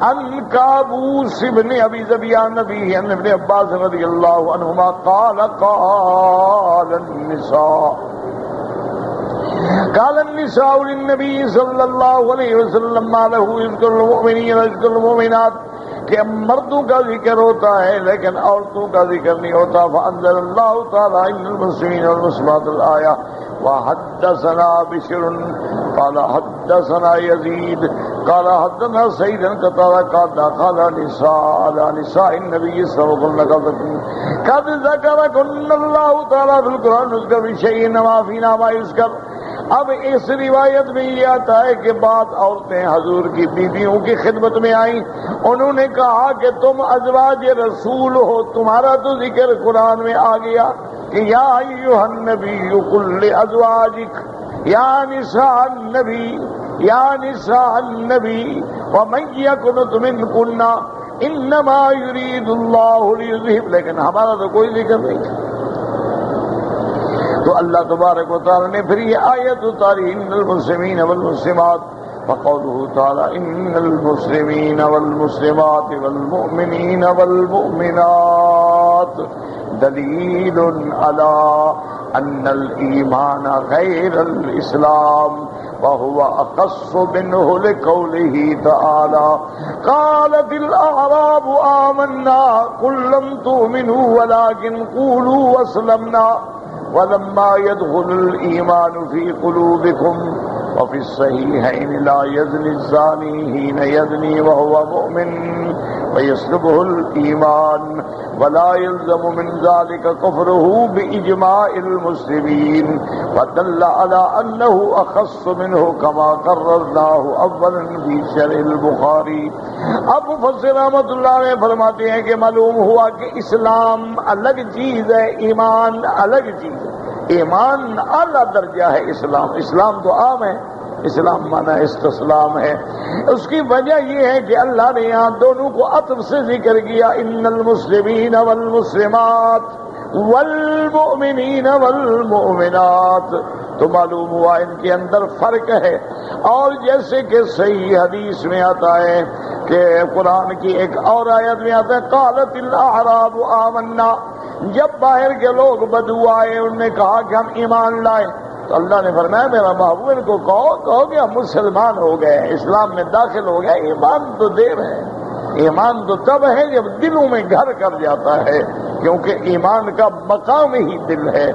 عن کابوس بن ابی ذبیان نبی عن ابن عباس رضی اللہ عنہما قال النساء للنبي صلى الله عليه وسلم ما له يذكر المؤمنين ويذكر المؤمنات، کہ مردوں کا ذکر ہوتا ہے لیکن عورتوں کا ذکر نہیں ہوتا. فانزل اللہ تعالی ان المسلمین والمسلمات الآیہ. وحدثنا بشر قال حدثنا يزيد قال حدثنا سعيد قال نساء النبي صلى الله عليه وسلم قد ذكركن الله تعالى في القرآن يذكر بشيء ما فينا ما يذكر. اب اس روایت میں یہ آتا ہے کہ بعض عورتیں حضور کی بیویوں کی خدمت میں آئیں، انہوں نے کہا کہ تم ازواج رسول ہو، تمہارا تو ذکر قرآن میں آ گیا کہ یا ایھا النبی قل لازواجک یا نساء النبی یا نساء النبی ومن یقنط منکن انما یرید اللہ لیذہب، لیکن ہمارا تو کوئی ذکر نہیں. تو اللہ تبارک و تعالی نے پھر یہ آیت اتاری ان المسلمین والمسلمات. فقوله تعالی ان المسلمین والمسلمات والمؤمنین والمؤمنات دلیل علی ان الایمان غیر الاسلام وهو اخص منه لقوله تعالی قالت الاعراب آمنا قل لم تؤمنوا ولكن قولوا اسلمنا ولما يدخل الإيمان في قلوبكم وفي الصحيحين لا يزني الزاني حين يزني وهو مؤمن ويسلبه الإيمان ولا يلزم من ذلك كفره بإجماع المسلمين ودل على أنه أخص منه كما قررناه أولا في شرح البخاري. اب مفسر رحمۃ اللہ علیہ فرماتے ہیں کہ معلوم ہوا کہ اسلام الگ چیز ہے، ایمان الگ چیز ہے. ایمان اعلیٰ درجہ ہے، اسلام تو عام ہے، اسلام مانا استسلام ہے. اس کی وجہ یہ ہے کہ اللہ نے یہاں دونوں کو عطف سے ذکر کیا ان المسلمین والمسلمات والمؤمنین والمؤمنات، تو معلوم ہوا ان کے اندر فرق ہے. اور جیسے کہ صحیح حدیث میں آتا ہے کہ قرآن کی ایک اور آیت میں آتا ہے قالت الاعراب آمنا، جب باہر کے لوگ بدو آئے انہوں نے کہا کہ ہم ایمان لائے، تو اللہ نے فرمایا میرا محبوب ان کو کہو کہ ہم مسلمان ہو گئے، اسلام میں داخل ہو گئے. ایمان تو دیر ہے، ایمان تو تب ہے جب دلوں میں گھر کر جاتا ہے، کیونکہ ایمان کا مقام ہی دل ہے.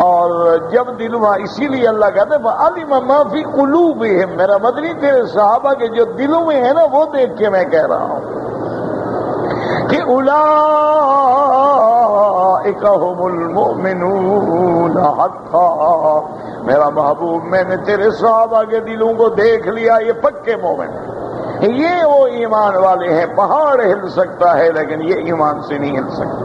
اور جب دل میں، اسی لیے اللہ کہتے ہیں عَلِمَ مَا فِي قُلُوبِهِمْ، میرا مدنی تیرے صحابہ کے جو دلوں میں ہے نا وہ دیکھ کے میں کہہ رہا ہوں کہ اولئک اولئک هم المؤمنون حقا۔ میرا محبوب میں نے تیرے صحابہ کے دلوں کو دیکھ لیا، یہ پکے مومن ہیں، یہ وہ ایمان والے ہیں۔ پہاڑ ہل سکتا ہے لیکن یہ ایمان سے نہیں ہل سکتا۔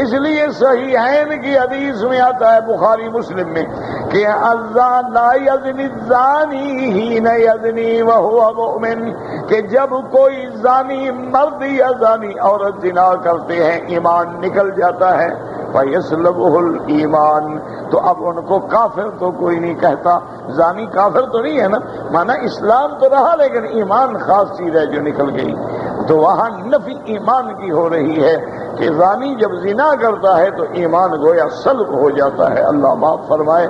اس لیے صحیحین کی حدیث میں آتا ہے، بخاری مسلم میں، کہ الزان لا یزنی الزانی حین یزنی وہو مؤمن، کہ جب کوئی زانی مرد یا زانی عورت زنا کرتے ہیں ایمان نکل جاتا ہے، فَيَسْلَبُهُ الْإِيمَانُ، تو اب ان کو کافر تو کوئی نہیں کہتا، زانی کافر تو نہیں ہے نا، مانا اسلام تو رہا لیکن ایمان خاص چیز ہے جو نکل گئی، تو وہاں نفی ایمان کی ہو رہی ہے کہ زانی جب زنا کرتا ہے تو ایمان گویا سلب ہو جاتا ہے۔ اللہ معاف فرمائے۔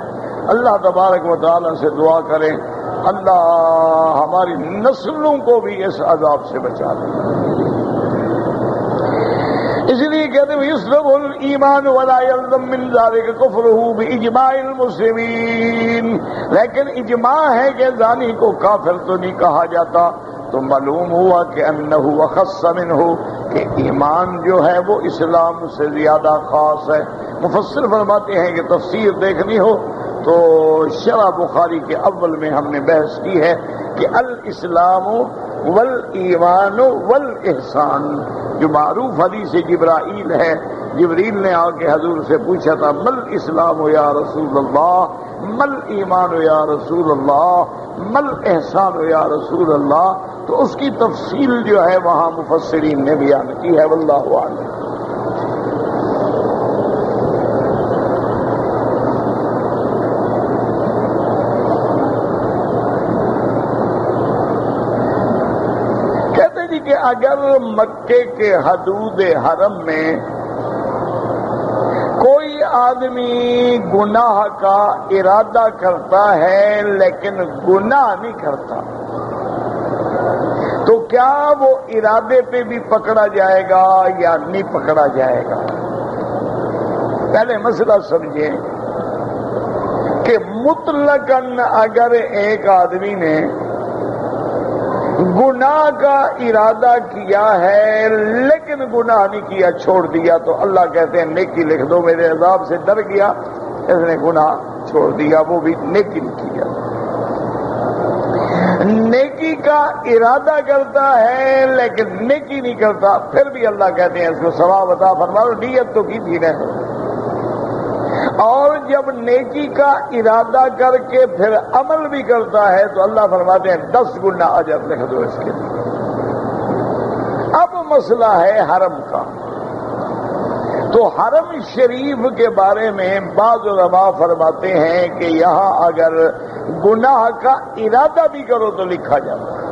اللہ تبارک و تعالی سے دعا کریں اللہ ہماری نسلوں کو بھی اس عذاب سے بچا لے۔ اس لیے کہتے ہیں یسلب الایمان ولا یلزم من ذلک کفرہ باجماع المسلمین، لیکن اجماع ہے کہ زانی کو کافر تو نہیں کہا جاتا، تو معلوم ہوا کہ انہ اخص منہ، کہ ایمان جو ہے وہ اسلام سے زیادہ خاص ہے۔ مفسر فرماتے ہیں کہ تفسیر دیکھنی ہو تو شرح بخاری کے اول میں ہم نے بحث کی ہے کہ الاسلام والایمان والاحسان، جو معروف حدیث جبرائیل ہے، جبریل نے آ کے حضور سے پوچھا تھا مل اسلام یا رسول اللہ، مل ایمان یا رسول اللہ، مل احسان یا رسول اللہ، تو اس کی تفصیل جو ہے وہاں مفسرین نے بیان کی ہے، واللہ اعلم۔ کہ اگر مکے کے حدود حرم میں کوئی آدمی گناہ کا ارادہ کرتا ہے لیکن گناہ نہیں کرتا، تو کیا وہ ارادے پہ بھی پکڑا جائے گا یا نہیں پکڑا جائے گا؟ پہلے مسئلہ سمجھیں کہ مطلقاً اگر ایک آدمی نے گناہ کا ارادہ کیا ہے لیکن گناہ نہیں کیا، چھوڑ دیا، تو اللہ کہتے ہیں نیکی لکھ دو، میرے عذاب سے ڈر گیا اس نے گناہ چھوڑ دیا، وہ بھی نیکی نہیں کیا۔ نیکی کا ارادہ کرتا ہے لیکن نیکی نہیں کرتا، پھر بھی اللہ کہتے ہیں اس کو ثواب عطا فرماؤ، نیت تو کی تھی نا۔ اور جب نیکی کا ارادہ کر کے پھر عمل بھی کرتا ہے تو اللہ فرماتے ہیں 10 گنا اجر لکھ دو اس کے لیے۔ اب مسئلہ ہے حرم کا، تو حرم شریف کے بارے میں بعض علماء فرماتے ہیں کہ یہاں اگر گناہ کا ارادہ بھی کرو تو لکھا جاتا ہے۔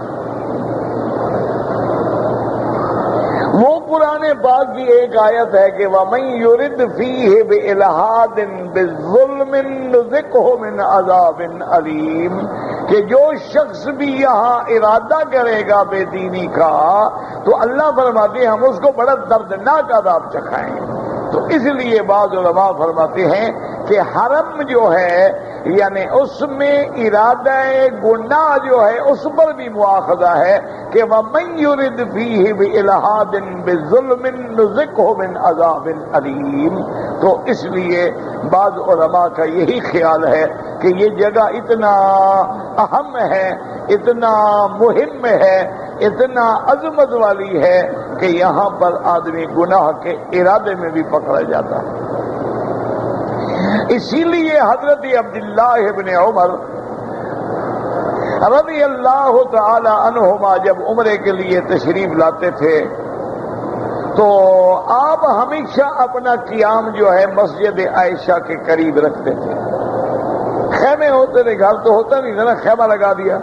وہ قرآن پاک کی ایک آیت ہے کہ وَمَن يُرِدْ فِيهِ بِإِلْحَادٍ بِظُلْمٍ نُذِقْهُ مِنْ عَذَابٍ أَلِيمٍ، کہ جو شخص بھی یہاں ارادہ کرے گا بے دینی کا تو اللہ فرماتے ہیں ہم اس کو بڑا دردناک عذاب چکھائیں گے۔ تو اس لیے بعض علماء فرماتے ہیں کہ حرم جو ہے یعنی اس میں ارادہ گناہ جو ہے اس پر بھی مواخذہ ہے کہ وَمَن يُرِدْ فِيهِ بِإِلْحَادٍ بِظُلْمٍ نُذِقْهُ مِنْ عَذَابٍ أَلِيمٍ۔ تو اس لیے بعض علماء کا یہی خیال ہے کہ یہ جگہ اتنا اہم ہے، اتنا مہم ہے، اتنا عظمت والی ہے کہ یہاں پر آدمی گناہ کے ارادے میں بھی پکڑا جاتا ہے۔ اسی لیے حضرت عبداللہ ابن عمر رضی اللہ تعالی عنہما جب عمرے کے لیے تشریف لاتے تھے تو آپ ہمیشہ اپنا قیام جو ہے مسجد عائشہ کے قریب رکھتے تھے۔ خیمے ہوتے تھے، گھر تو ہوتا نہیں تھا نا، خیمہ لگا دیا،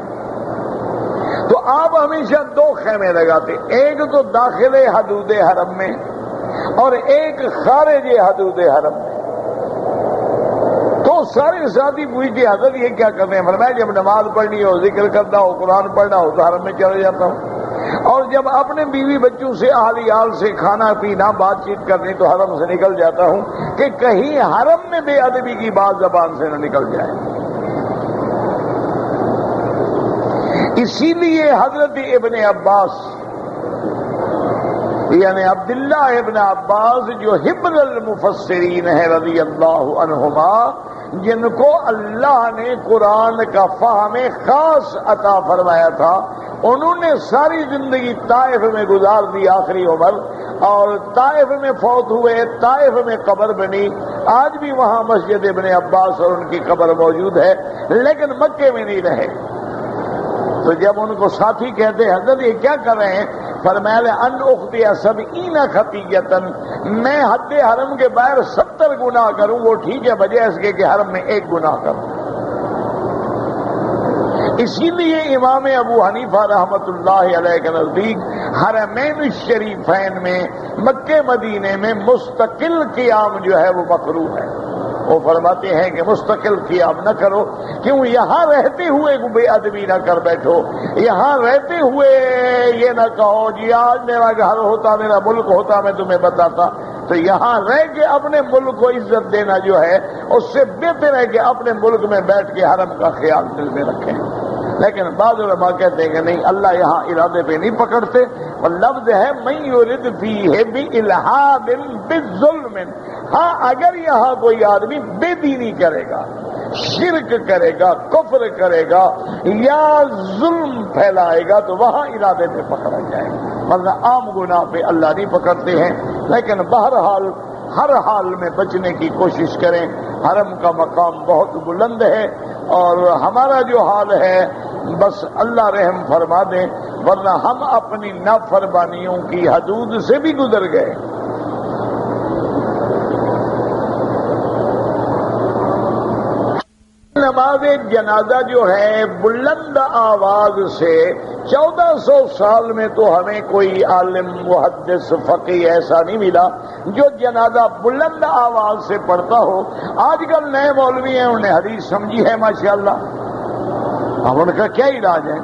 تو آپ ہمیشہ 2 خیمے لگاتے، ایک تو داخل حدود حرم میں اور ایک خارج حدود حرم میں۔ تو سارے ساتھی پوچھتے حضرت یہ کیا کرتے ہیں؟ فرمایا جب نماز پڑھنی ہو، ذکر کرنا ہو، قرآن پڑھنا ہو تو حرم میں چلا جاتا ہوں، اور جب اپنے بیوی بچوں سے اہلیال سے کھانا پینا بات چیت کرنی تو حرم سے نکل جاتا ہوں کہ کہیں حرم میں بے ادبی کی بات زبان سے نہ نکل جائے۔ اسی لیے حضرت ابن عباس یعنی عبداللہ ابن عباس جو حبر المفسرین ہے رضی اللہ عنہما، جن کو اللہ نے قرآن کا فہم خاص عطا فرمایا تھا، انہوں نے ساری زندگی طائف میں گزار دی آخری عمر، اور طائف میں فوت ہوئے، طائف میں قبر بنی، آج بھی وہاں مسجد ابن عباس اور ان کی قبر موجود ہے، لیکن مکے میں نہیں رہے۔ تو جب ان کو ساتھی کہتے ہیں حضرت یہ کیا کر رہے ہیں، فرمایا ان اخطی سبعین خطیۃ، میں حد حرم کے باہر 70 گناہ کروں، وہ ٹھیک ہے بجائے اس کے کہ حرم میں 1 گناہ کروں۔ اسی لیے امام ابو حنیفہ رحمت اللہ علیہ کے نزدیک حرمین الشریفین میں مکے مدینے میں مستقل قیام جو ہے وہ مکروہ ہے۔ وہ فرماتے ہیں کہ مستقل قیام نہ کرو، کیوں؟ یہاں رہتے ہوئے بے ادبی نہ کر بیٹھو، یہاں رہتے ہوئے یہ نہ کہو جی آج میرا گھر ہوتا، میرا ملک ہوتا میں تمہیں بتاتا۔ تو یہاں رہ کے اپنے ملک کو عزت دینا جو ہے اس سے بہتر ہے کہ اپنے ملک میں بیٹھ کے حرم کا خیال دل میں رکھیں۔ لیکن بعض علماء کہتے ہیں کہ نہیں، اللہ یہاں ارادے پہ نہیں پکڑتے، اور لفظ ہے من یرد فیہ بالحاد بالظلم۔ ہاں اگر یہاں کوئی آدمی بے دینی کرے گا، شرک کرے گا، کفر کرے گا یا ظلم پھیلائے گا تو وہاں ارادے پہ پکڑا جائے گا، ورنہ عام گناہ پہ اللہ نہیں پکڑتے ہیں۔ لیکن بہرحال ہر حال میں بچنے کی کوشش کریں، حرم کا مقام بہت بلند ہے، اور ہمارا جو حال ہے بس اللہ رحم فرما دیں، ورنہ ہم اپنی نافرمانیوں کی حدود سے بھی گزر گئے۔ نماز جنازہ جو ہے بلند آواز سے 1400 سال میں تو ہمیں کوئی عالم محدث فقیہ ایسا نہیں ملا جو جنازہ بلند آواز سے پڑھتا ہو۔ آج کل نئے مولوی ہیں، انہوں نے حدیث سمجھی ہے ماشاءاللہ، اب ان کا کیا علاج ہے؟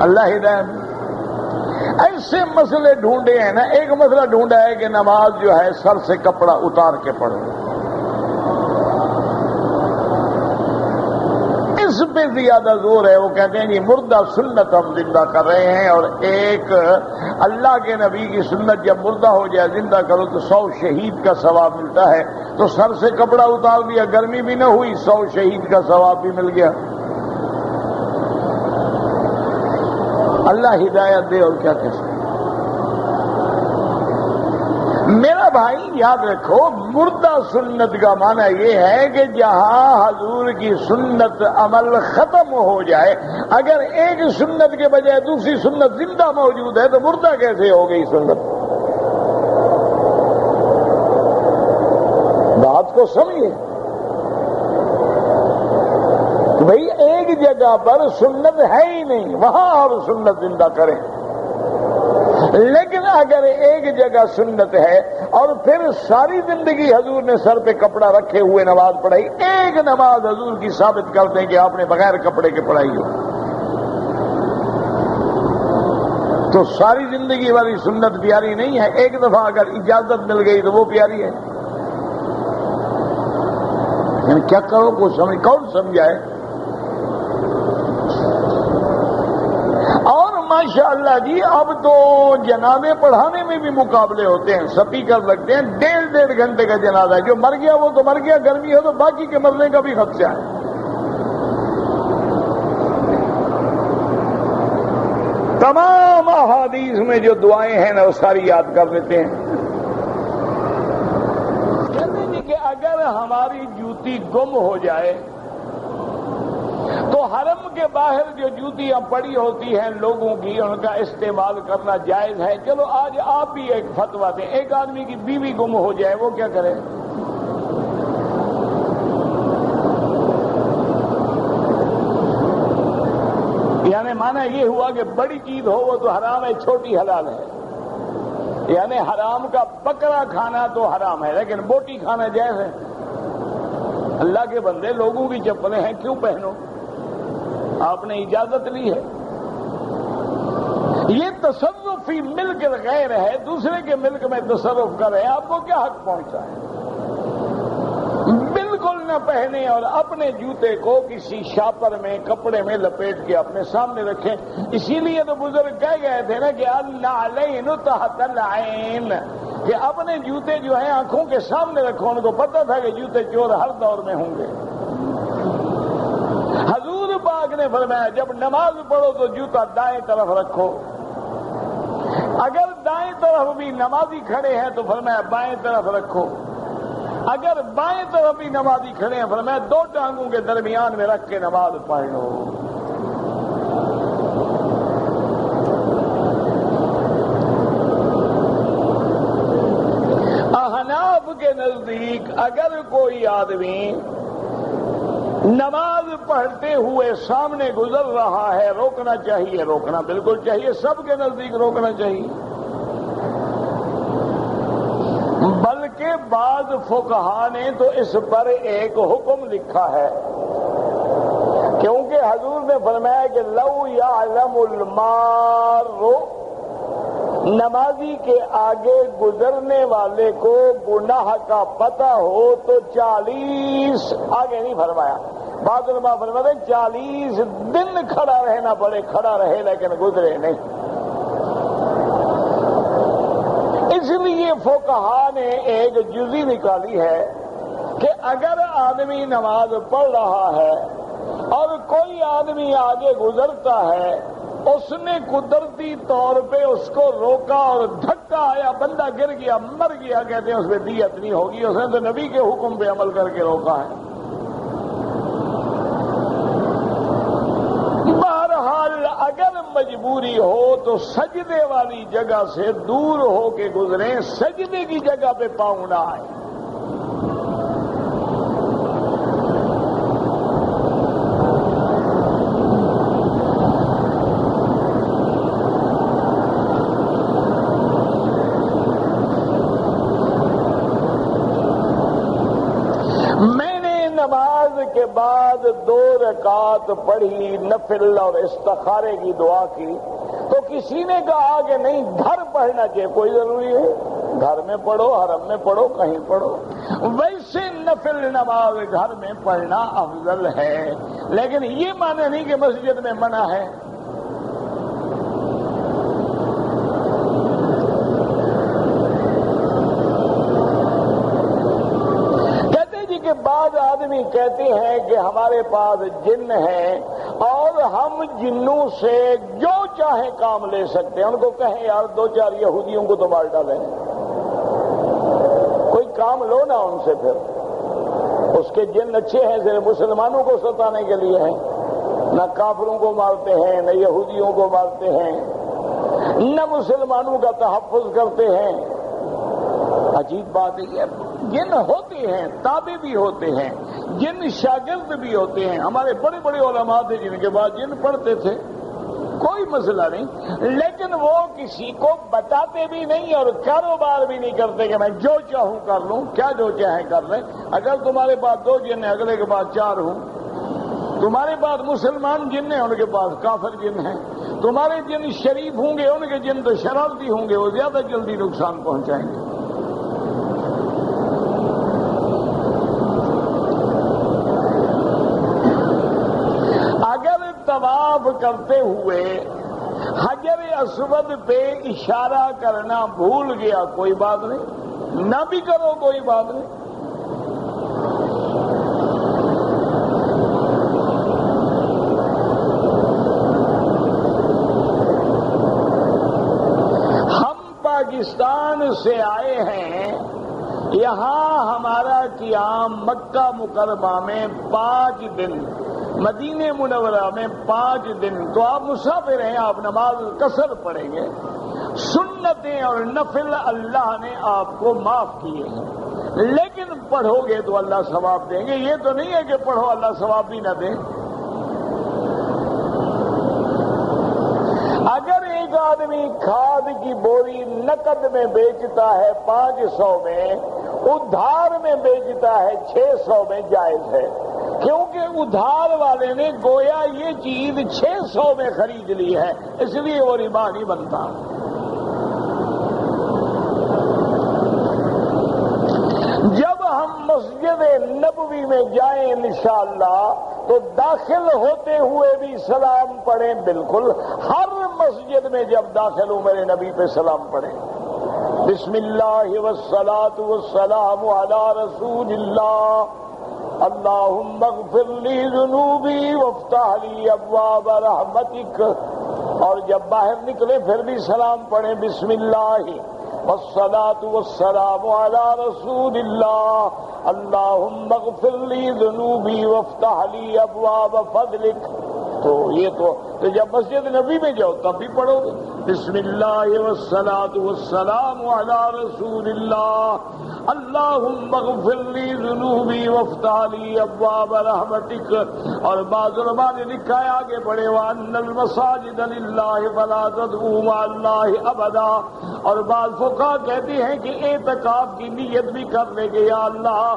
اللہ ہدایت۔ ایسے مسئلے ڈھونڈے ہیں نا، ایک مسئلہ ڈھونڈا ہے کہ نماز جو ہے سر سے کپڑا اتار کے پڑھو، اس پہ زیادہ زور ہے۔ وہ کہتے ہیں جی مردہ سنت ہم زندہ کر رہے ہیں، اور ایک اللہ کے نبی کی سنت جب مردہ ہو جائے زندہ کرو تو 100 شہید کا ثواب ملتا ہے، تو سر سے کپڑا اتار دیا، گرمی بھی نہ ہوئی، 100 شہید کا ثواب بھی مل گیا۔ اللہ ہدایت دے، اور کیا کہہ سکتے۔ میرا بھائی یاد رکھو، مردہ سنت کا معنی یہ ہے کہ جہاں حضور کی سنت عمل ختم ہو جائے، اگر ایک سنت کے بجائے دوسری سنت زندہ موجود ہے تو مردہ کیسے ہو گئی سنت؟ بات کو سمجھیے بھئی، ایک جگہ پر سنت ہے ہی نہیں، وہاں آپ سنت زندہ کریں، لیکن اگر ایک جگہ سنت ہے اور پھر ساری زندگی حضور نے سر پہ کپڑا رکھے ہوئے نماز پڑھائی، ایک نماز حضور کی ثابت کر دیں کہ آپ نے بغیر کپڑے کے پڑھائی ہو، تو ساری زندگی والی سنت پیاری نہیں ہے۔ ایک دفعہ اگر اجازت مل گئی تو وہ پیاری ہے۔ یعنی کیا کرو کو سمجھ، کون سمجھائے؟ اور ماشاءاللہ جی اب تو جنازے پڑھانے میں بھی مقابلے ہوتے ہیں، سپیکر لگتے ہیں، 1.5 گھنٹے کا جنازہ ہے، جو مر گیا وہ تو مر گیا، گرمی ہے تو باقی کے مرنے کا بھی خدشہ ہے۔ تمام احادیث میں جو دعائیں ہیں نا وہ ساری یاد کر لیتے ہیں۔ کہتے ہیں کہ اگر ہماری جوتی گم ہو جائے تو حرم کے باہر جو جوتیاں پڑی ہوتی ہیں لوگوں کی، ان کا استعمال کرنا جائز ہے۔ چلو آج آپ بھی ایک فتویٰ دیں، ایک آدمی کی بیوی گم ہو جائے وہ کیا کرے؟ یعنی مانا یہ ہوا کہ بڑی چیز ہو وہ تو حرام ہے، چھوٹی حلال ہے۔ یعنی حرام کا بکرا کھانا تو حرام ہے، لیکن بوٹی کھانا جائز ہے۔ اللہ کے بندے، لوگوں کی چپلیں ہیں کیوں پہنو؟ آپ نے اجازت لی ہے۔ یہ تصرفی ملک غیر ہے، دوسرے کے ملک میں تصرف کر رہے ہیں، آپ کو کیا حق پہنچا ہے؟ بالکل نہ پہنے اور اپنے جوتے کو کسی شاپر میں کپڑے میں لپیٹ کے اپنے سامنے رکھیں. اسی لیے تو بزرگ کہہ گئے تھے نا کہ النعلین تحت العین، کہ اپنے جوتے جو ہیں آنکھوں کے سامنے رکھو. ان کو پتہ تھا کہ جوتے چور ہر دور میں ہوں گے. حضور پاک نے فرمایا جب نماز پڑھو تو جوتا دائیں طرف رکھو. اگر دائیں طرف بھی نمازی کھڑے ہیں تو فرمایا بائیں طرف رکھو. اگر بائیں طرف بھی نمازی کھڑے ہیں فرمایا دو ٹانگوں کے درمیان میں رکھ کے نماز پڑھ لو. احناف کے نزدیک اگر کوئی آدمی نماز پڑھتے ہوئے سامنے گزر رہا ہے روکنا چاہیے. روکنا بالکل چاہیے، سب کے نزدیک روکنا چاہیے. بلکہ بعض فقہا نے تو اس پر ایک حکم لکھا ہے، کیونکہ حضور نے فرمایا کہ لو یعلم المار، نمازی کے آگے گزرنے والے کو گناہ کا پتہ ہو تو 40، آگے نہیں فرمایا، بعض علماء فرماتے 40 دن کھڑا رہنا پڑے، کھڑا رہے لیکن گزرے نہیں. اس لیے فقہا نے ایک جزی نکالی ہے کہ اگر آدمی نماز پڑھ رہا ہے اور کوئی آدمی آگے گزرتا ہے، اس نے قدرتی طور پہ اس کو روکا اور دھکا آیا، بندہ گر گیا، مر گیا، کہتے ہیں اس پہ دیت نہیں ہوگی، اس نے تو نبی کے حکم پہ عمل کر کے روکا ہے. بہرحال اگر مجبوری ہو تو سجدے والی جگہ سے دور ہو کے گزریں، سجدے کی جگہ پہ پاؤں نہ آئے. نماز کے بعد 2 رکعت پڑھی نفل اور استخارے کی دعا کی تو کسی نے کہا کہ نہیں گھر پڑھنا چاہیے. کوئی ضروری ہے، گھر میں پڑھو، حرم میں پڑھو، کہیں پڑھو. ویسے نفل نماز گھر میں پڑھنا افضل ہے، لیکن یہ معنی نہیں کہ مسجد میں منع ہے. بعض آدمی کہتے ہیں کہ ہمارے پاس جن ہیں اور ہم جنوں سے جو چاہیں کام لے سکتے ہیں. ان کو کہیں یار 2-4 یہودیوں کو تو مار ڈالیں، کوئی کام لو نا ان سے. پھر اس کے جن اچھے ہیں، صرف مسلمانوں کو ستانے کے لیے ہیں، نہ کافروں کو مارتے ہیں، نہ یہودیوں کو مارتے ہیں، نہ مسلمانوں کا تحفظ کرتے ہیں. عجیب بات ہے، جن ہوتے ہیں، تابع بھی ہوتے ہیں، جن شاگرد بھی ہوتے ہیں. ہمارے بڑے بڑے علماء تھے جن کے بعد جن پڑھتے تھے، کوئی مسئلہ نہیں، لیکن وہ کسی کو بتاتے بھی نہیں اور کاروبار بھی نہیں کرتے کہ میں جو چاہوں کر لوں. کیا جو چاہیں کر لیں؟ اگر تمہارے پاس 2 جن ہیں، اگلے کے پاس 4 ہوں. تمہارے پاس مسلمان جن ہیں، ان کے پاس کافر جن ہیں. تمہارے جن شریف ہوں گے، ان کے جن تو شرارتی ہوں گے، وہ زیادہ جلدی نقصان پہنچائیں گے. اگر طواف کرتے ہوئے حجر اسود پہ اشارہ کرنا بھول گیا کوئی بات نہیں، نہ بھی کرو کوئی بات نہیں. ہم پاکستان سے آئے ہیں، یہاں ہمارا قیام مکہ مکرمہ میں 5 دن، مدینہ منورہ میں 5 دن. تو آپ مسافر ہیں، آپ نماز قصر پڑھیں گے. سنتیں اور نفل اللہ نے آپ کو معاف کیے ہیں، لیکن پڑھو گے تو اللہ ثواب دیں گے. یہ تو نہیں ہے کہ پڑھو اللہ ثواب بھی نہ دیں. اگر ایک آدمی کھاد کی بوری نقد میں بیچتا ہے 500 میں، ادھار میں بیچتا ہے 600 میں، جائز ہے، کیونکہ ادھار والے نے گویا یہ چیز 600 میں خرید لی ہے، اس لیے وہ ربا نہیں بنتا. جب ہم مسجد نبوی میں جائیں انشاءاللہ تو داخل ہوتے ہوئے بھی سلام پڑھیں، بالکل ہر مسجد میں جب داخل ہوں میرے نبی پہ سلام پڑھیں۔ بسم اللہ والصلاة والسلام علی رسول اللہ، اللہم اغفر لی ذنوبی وافتح لی ابواب رحمتک، اور جب باہر نکلے پھر بھی سلام پڑھیں، بسم اللہ والصلاة والسلام علی رسول اللہ، اللہم اغفر لی ذنوبی وافتح لی ابواب فضلک۔ تو یہ تو جب مسجد نبی میں جاؤ تب بھی پڑھو گے، بسم اللہ والصلاة والسلام علی رسول اللہ، اللہم اغفر لی ذنوبی وافتح لی ابواب رحمتک۔ اور بعض علماء نے لکھا ہے آگے بڑھے، وَأَنَّ الْمَسَاجِدَ لِلَّهِ فَلَا تَدْعُوا مَعَ اللَّهِ أَبَدًا۔ اور بعض فقہا کہتے ہیں کہ اعتکاف کی نیت بھی کر لے گے، یا اللہ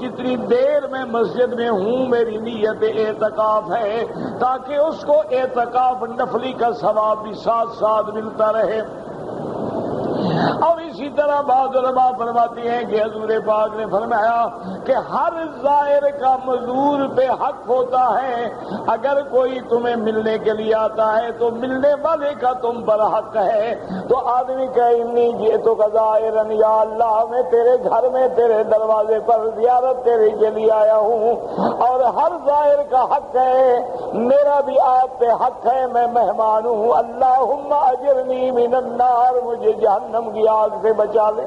جتنی دیر میں مسجد میں ہوں میری نیت اعتکاف ہے، تاکہ اس کو اعتکاف نفلی کا ثواب بھی ساتھ ساتھ ملتا رہے۔ اور اسی طرح بعض علماء فرماتی ہیں کہ حضور پاک نے فرمایا کہ ہر زائر کا مزدور پہ حق ہوتا ہے، اگر کوئی تمہیں ملنے کے لیے آتا ہے تو ملنے والے کا تم پر حق ہے۔ تو آدمی کہے انی جئتک زائرا، یا اللہ میں تیرے گھر میں تیرے دروازے پر زیارت تیرے کے لیے آیا ہوں، اور ہر زائر کا حق ہے، میرا بھی آپ پہ حق ہے، میں مہمان ہوں، اللہم اجرنی من النار، مجھے جہنم کی آگ سے بچا لے۔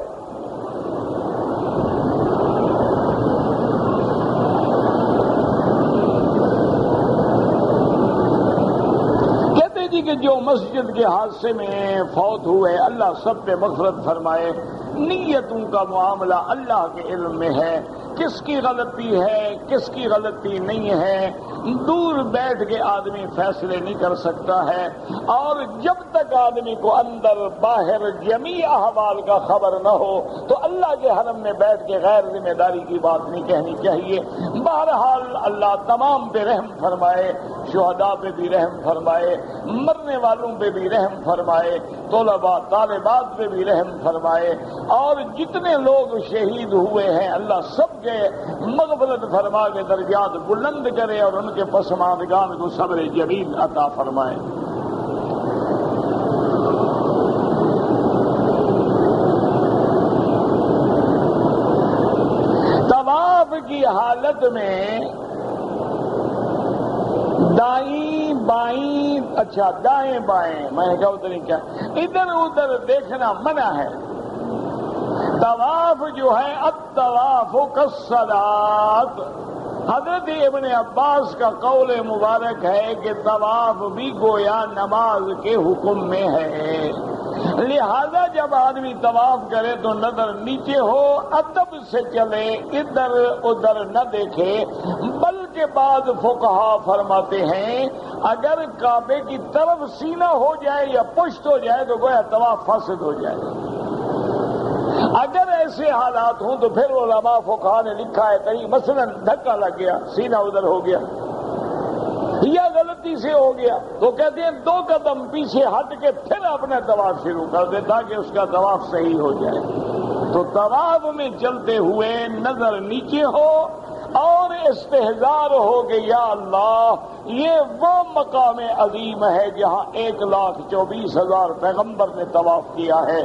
کہتے جی کہ جو مسجد کے حادثے میں فوت ہوئے اللہ سب پہ مغفرت فرمائے، نیتوں کا معاملہ اللہ کے علم میں ہے، کس کی غلطی ہے کس کی غلطی نہیں ہے دور بیٹھ کے آدمی فیصلے نہیں کر سکتا ہے، اور جب تک آدمی کو اندر باہر جمیع احوال کا خبر نہ ہو تو اللہ کے حرم میں بیٹھ کے غیر ذمہ داری کی بات نہیں کہنی چاہیے۔ بہرحال اللہ تمام پہ رحم فرمائے، شہداء پہ بھی رحم فرمائے، مرنے والوں پہ بھی رحم فرمائے، طلباء طالبات پہ بھی رحم فرمائے، اور جتنے لوگ شہید ہوئے ہیں اللہ سب کے مغفرت فرما کے درجات بلند کرے، اور ان کے پسماندگان کو صبر جمیل عطا فرمائے۔ طواف کی حالت میں دائیں بائیں، اچھا دائیں بائیں، میں نے کہا ادھر ہی کیا، ادھر ادھر دیکھنا منع ہے۔ طواف جو ہے الطواف کالصلاۃ، حضرت ابن عباس کا قول مبارک ہے کہ طواف بھی گویا نماز کے حکم میں ہے، لہذا جب آدمی طواف کرے تو نظر نیچے ہو، ادب سے چلے، ادھر ادھر نہ دیکھے، بلکہ بعض فقہا فرماتے ہیں اگر کعبے کی طرف سینہ ہو جائے یا پشت ہو جائے تو گویا طواف فاسد ہو جائے۔ اگر ایسے حالات ہوں تو پھر علماء فقہا نے لکھا ہے کہیں مثلا دھکا لگ گیا، سینہ ادھر ہو گیا یا غلطی سے ہو گیا، تو کہتے ہیں 2 قدم پیچھے ہٹ کے پھر اپنا طواف شروع کر دے تاکہ اس کا طواف صحیح ہو جائے۔ تو طواف میں چلتے ہوئے نظر نیچے ہو اور استحضار ہو کہ یا اللہ یہ وہ مقام عظیم ہے جہاں 1,24,000 پیغمبر نے طواف کیا ہے،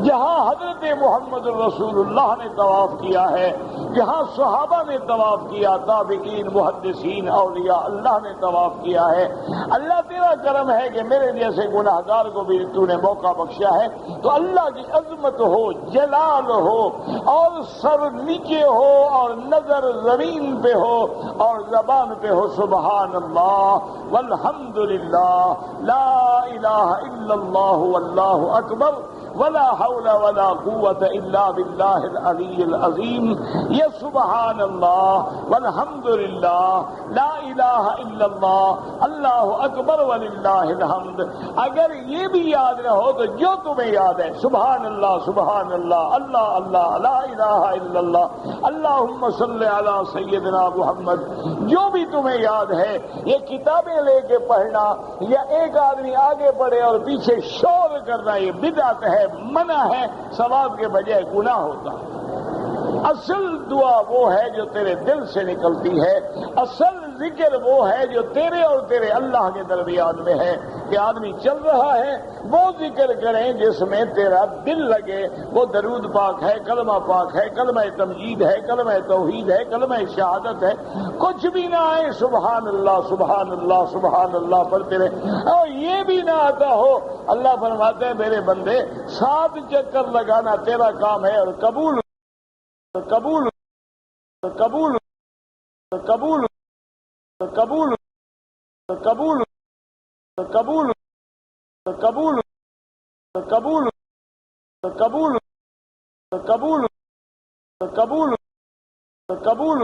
جہاں حضرت محمد رسول اللہ نے طواف کیا ہے، جہاں صحابہ نے طواف کیا، تابعین، محدثین، اولیاء اللہ نے طواف کیا ہے۔ اللہ تیرا کرم ہے کہ میرے جیسے گناہگار کو بھی تو نے موقع بخشا ہے، تو اللہ کی عظمت ہو، جلال ہو، اور سر نیچے ہو اور نظر زمین پہ ہو اور زبان پہ ہو سبحان اللہ والحمدللہ لا الہ الا اللہ واللہ اکبر ولا حول ولا قوت الا باللہ العلی العظیم، یہ سبحان اللہ والحمدللہ لا الہ الا اللہ اللہ اکبر وللہ الحمد، اگر یہ بھی یاد نہ ہو تو جو تمہیں یاد ہے سبحان اللہ اللہ اللہ لا الہ الا اللہ اللہم صلی علی سیدنا محمد، جو بھی تمہیں یاد ہے، یہ کتابیں لے کے پڑھنا یا ایک آدمی آگے بڑھے اور پیچھے شور کرنا یہ بدعت ہے، منع ہے، ثواب کے بجائے گناہ ہوتا ہے۔ اصل دعا وہ ہے جو تیرے دل سے نکلتی ہے، اصل ذکر وہ ہے جو تیرے اور تیرے اللہ کے درمیان میں ہے، کہ آدمی چل رہا ہے وہ ذکر کریں جس میں تیرا دل لگے، وہ درود پاک ہے، کلمہ پاک ہے، کلمہ تمجید ہے، کلمہ توحید ہے، کلمہ شہادت ہے، کچھ بھی نہ آئے سبحان اللہ سبحان اللہ سبحان اللہ پڑھتے رہے، اور یہ بھی نہ آتا ہو، اللہ فرماتے ہیں میرے بندے 7 چکر لگانا تیرا کام ہے، اور قبول قبول قبول قبول قبول قبول قبول قبول قبول قبول قبول قبول قبول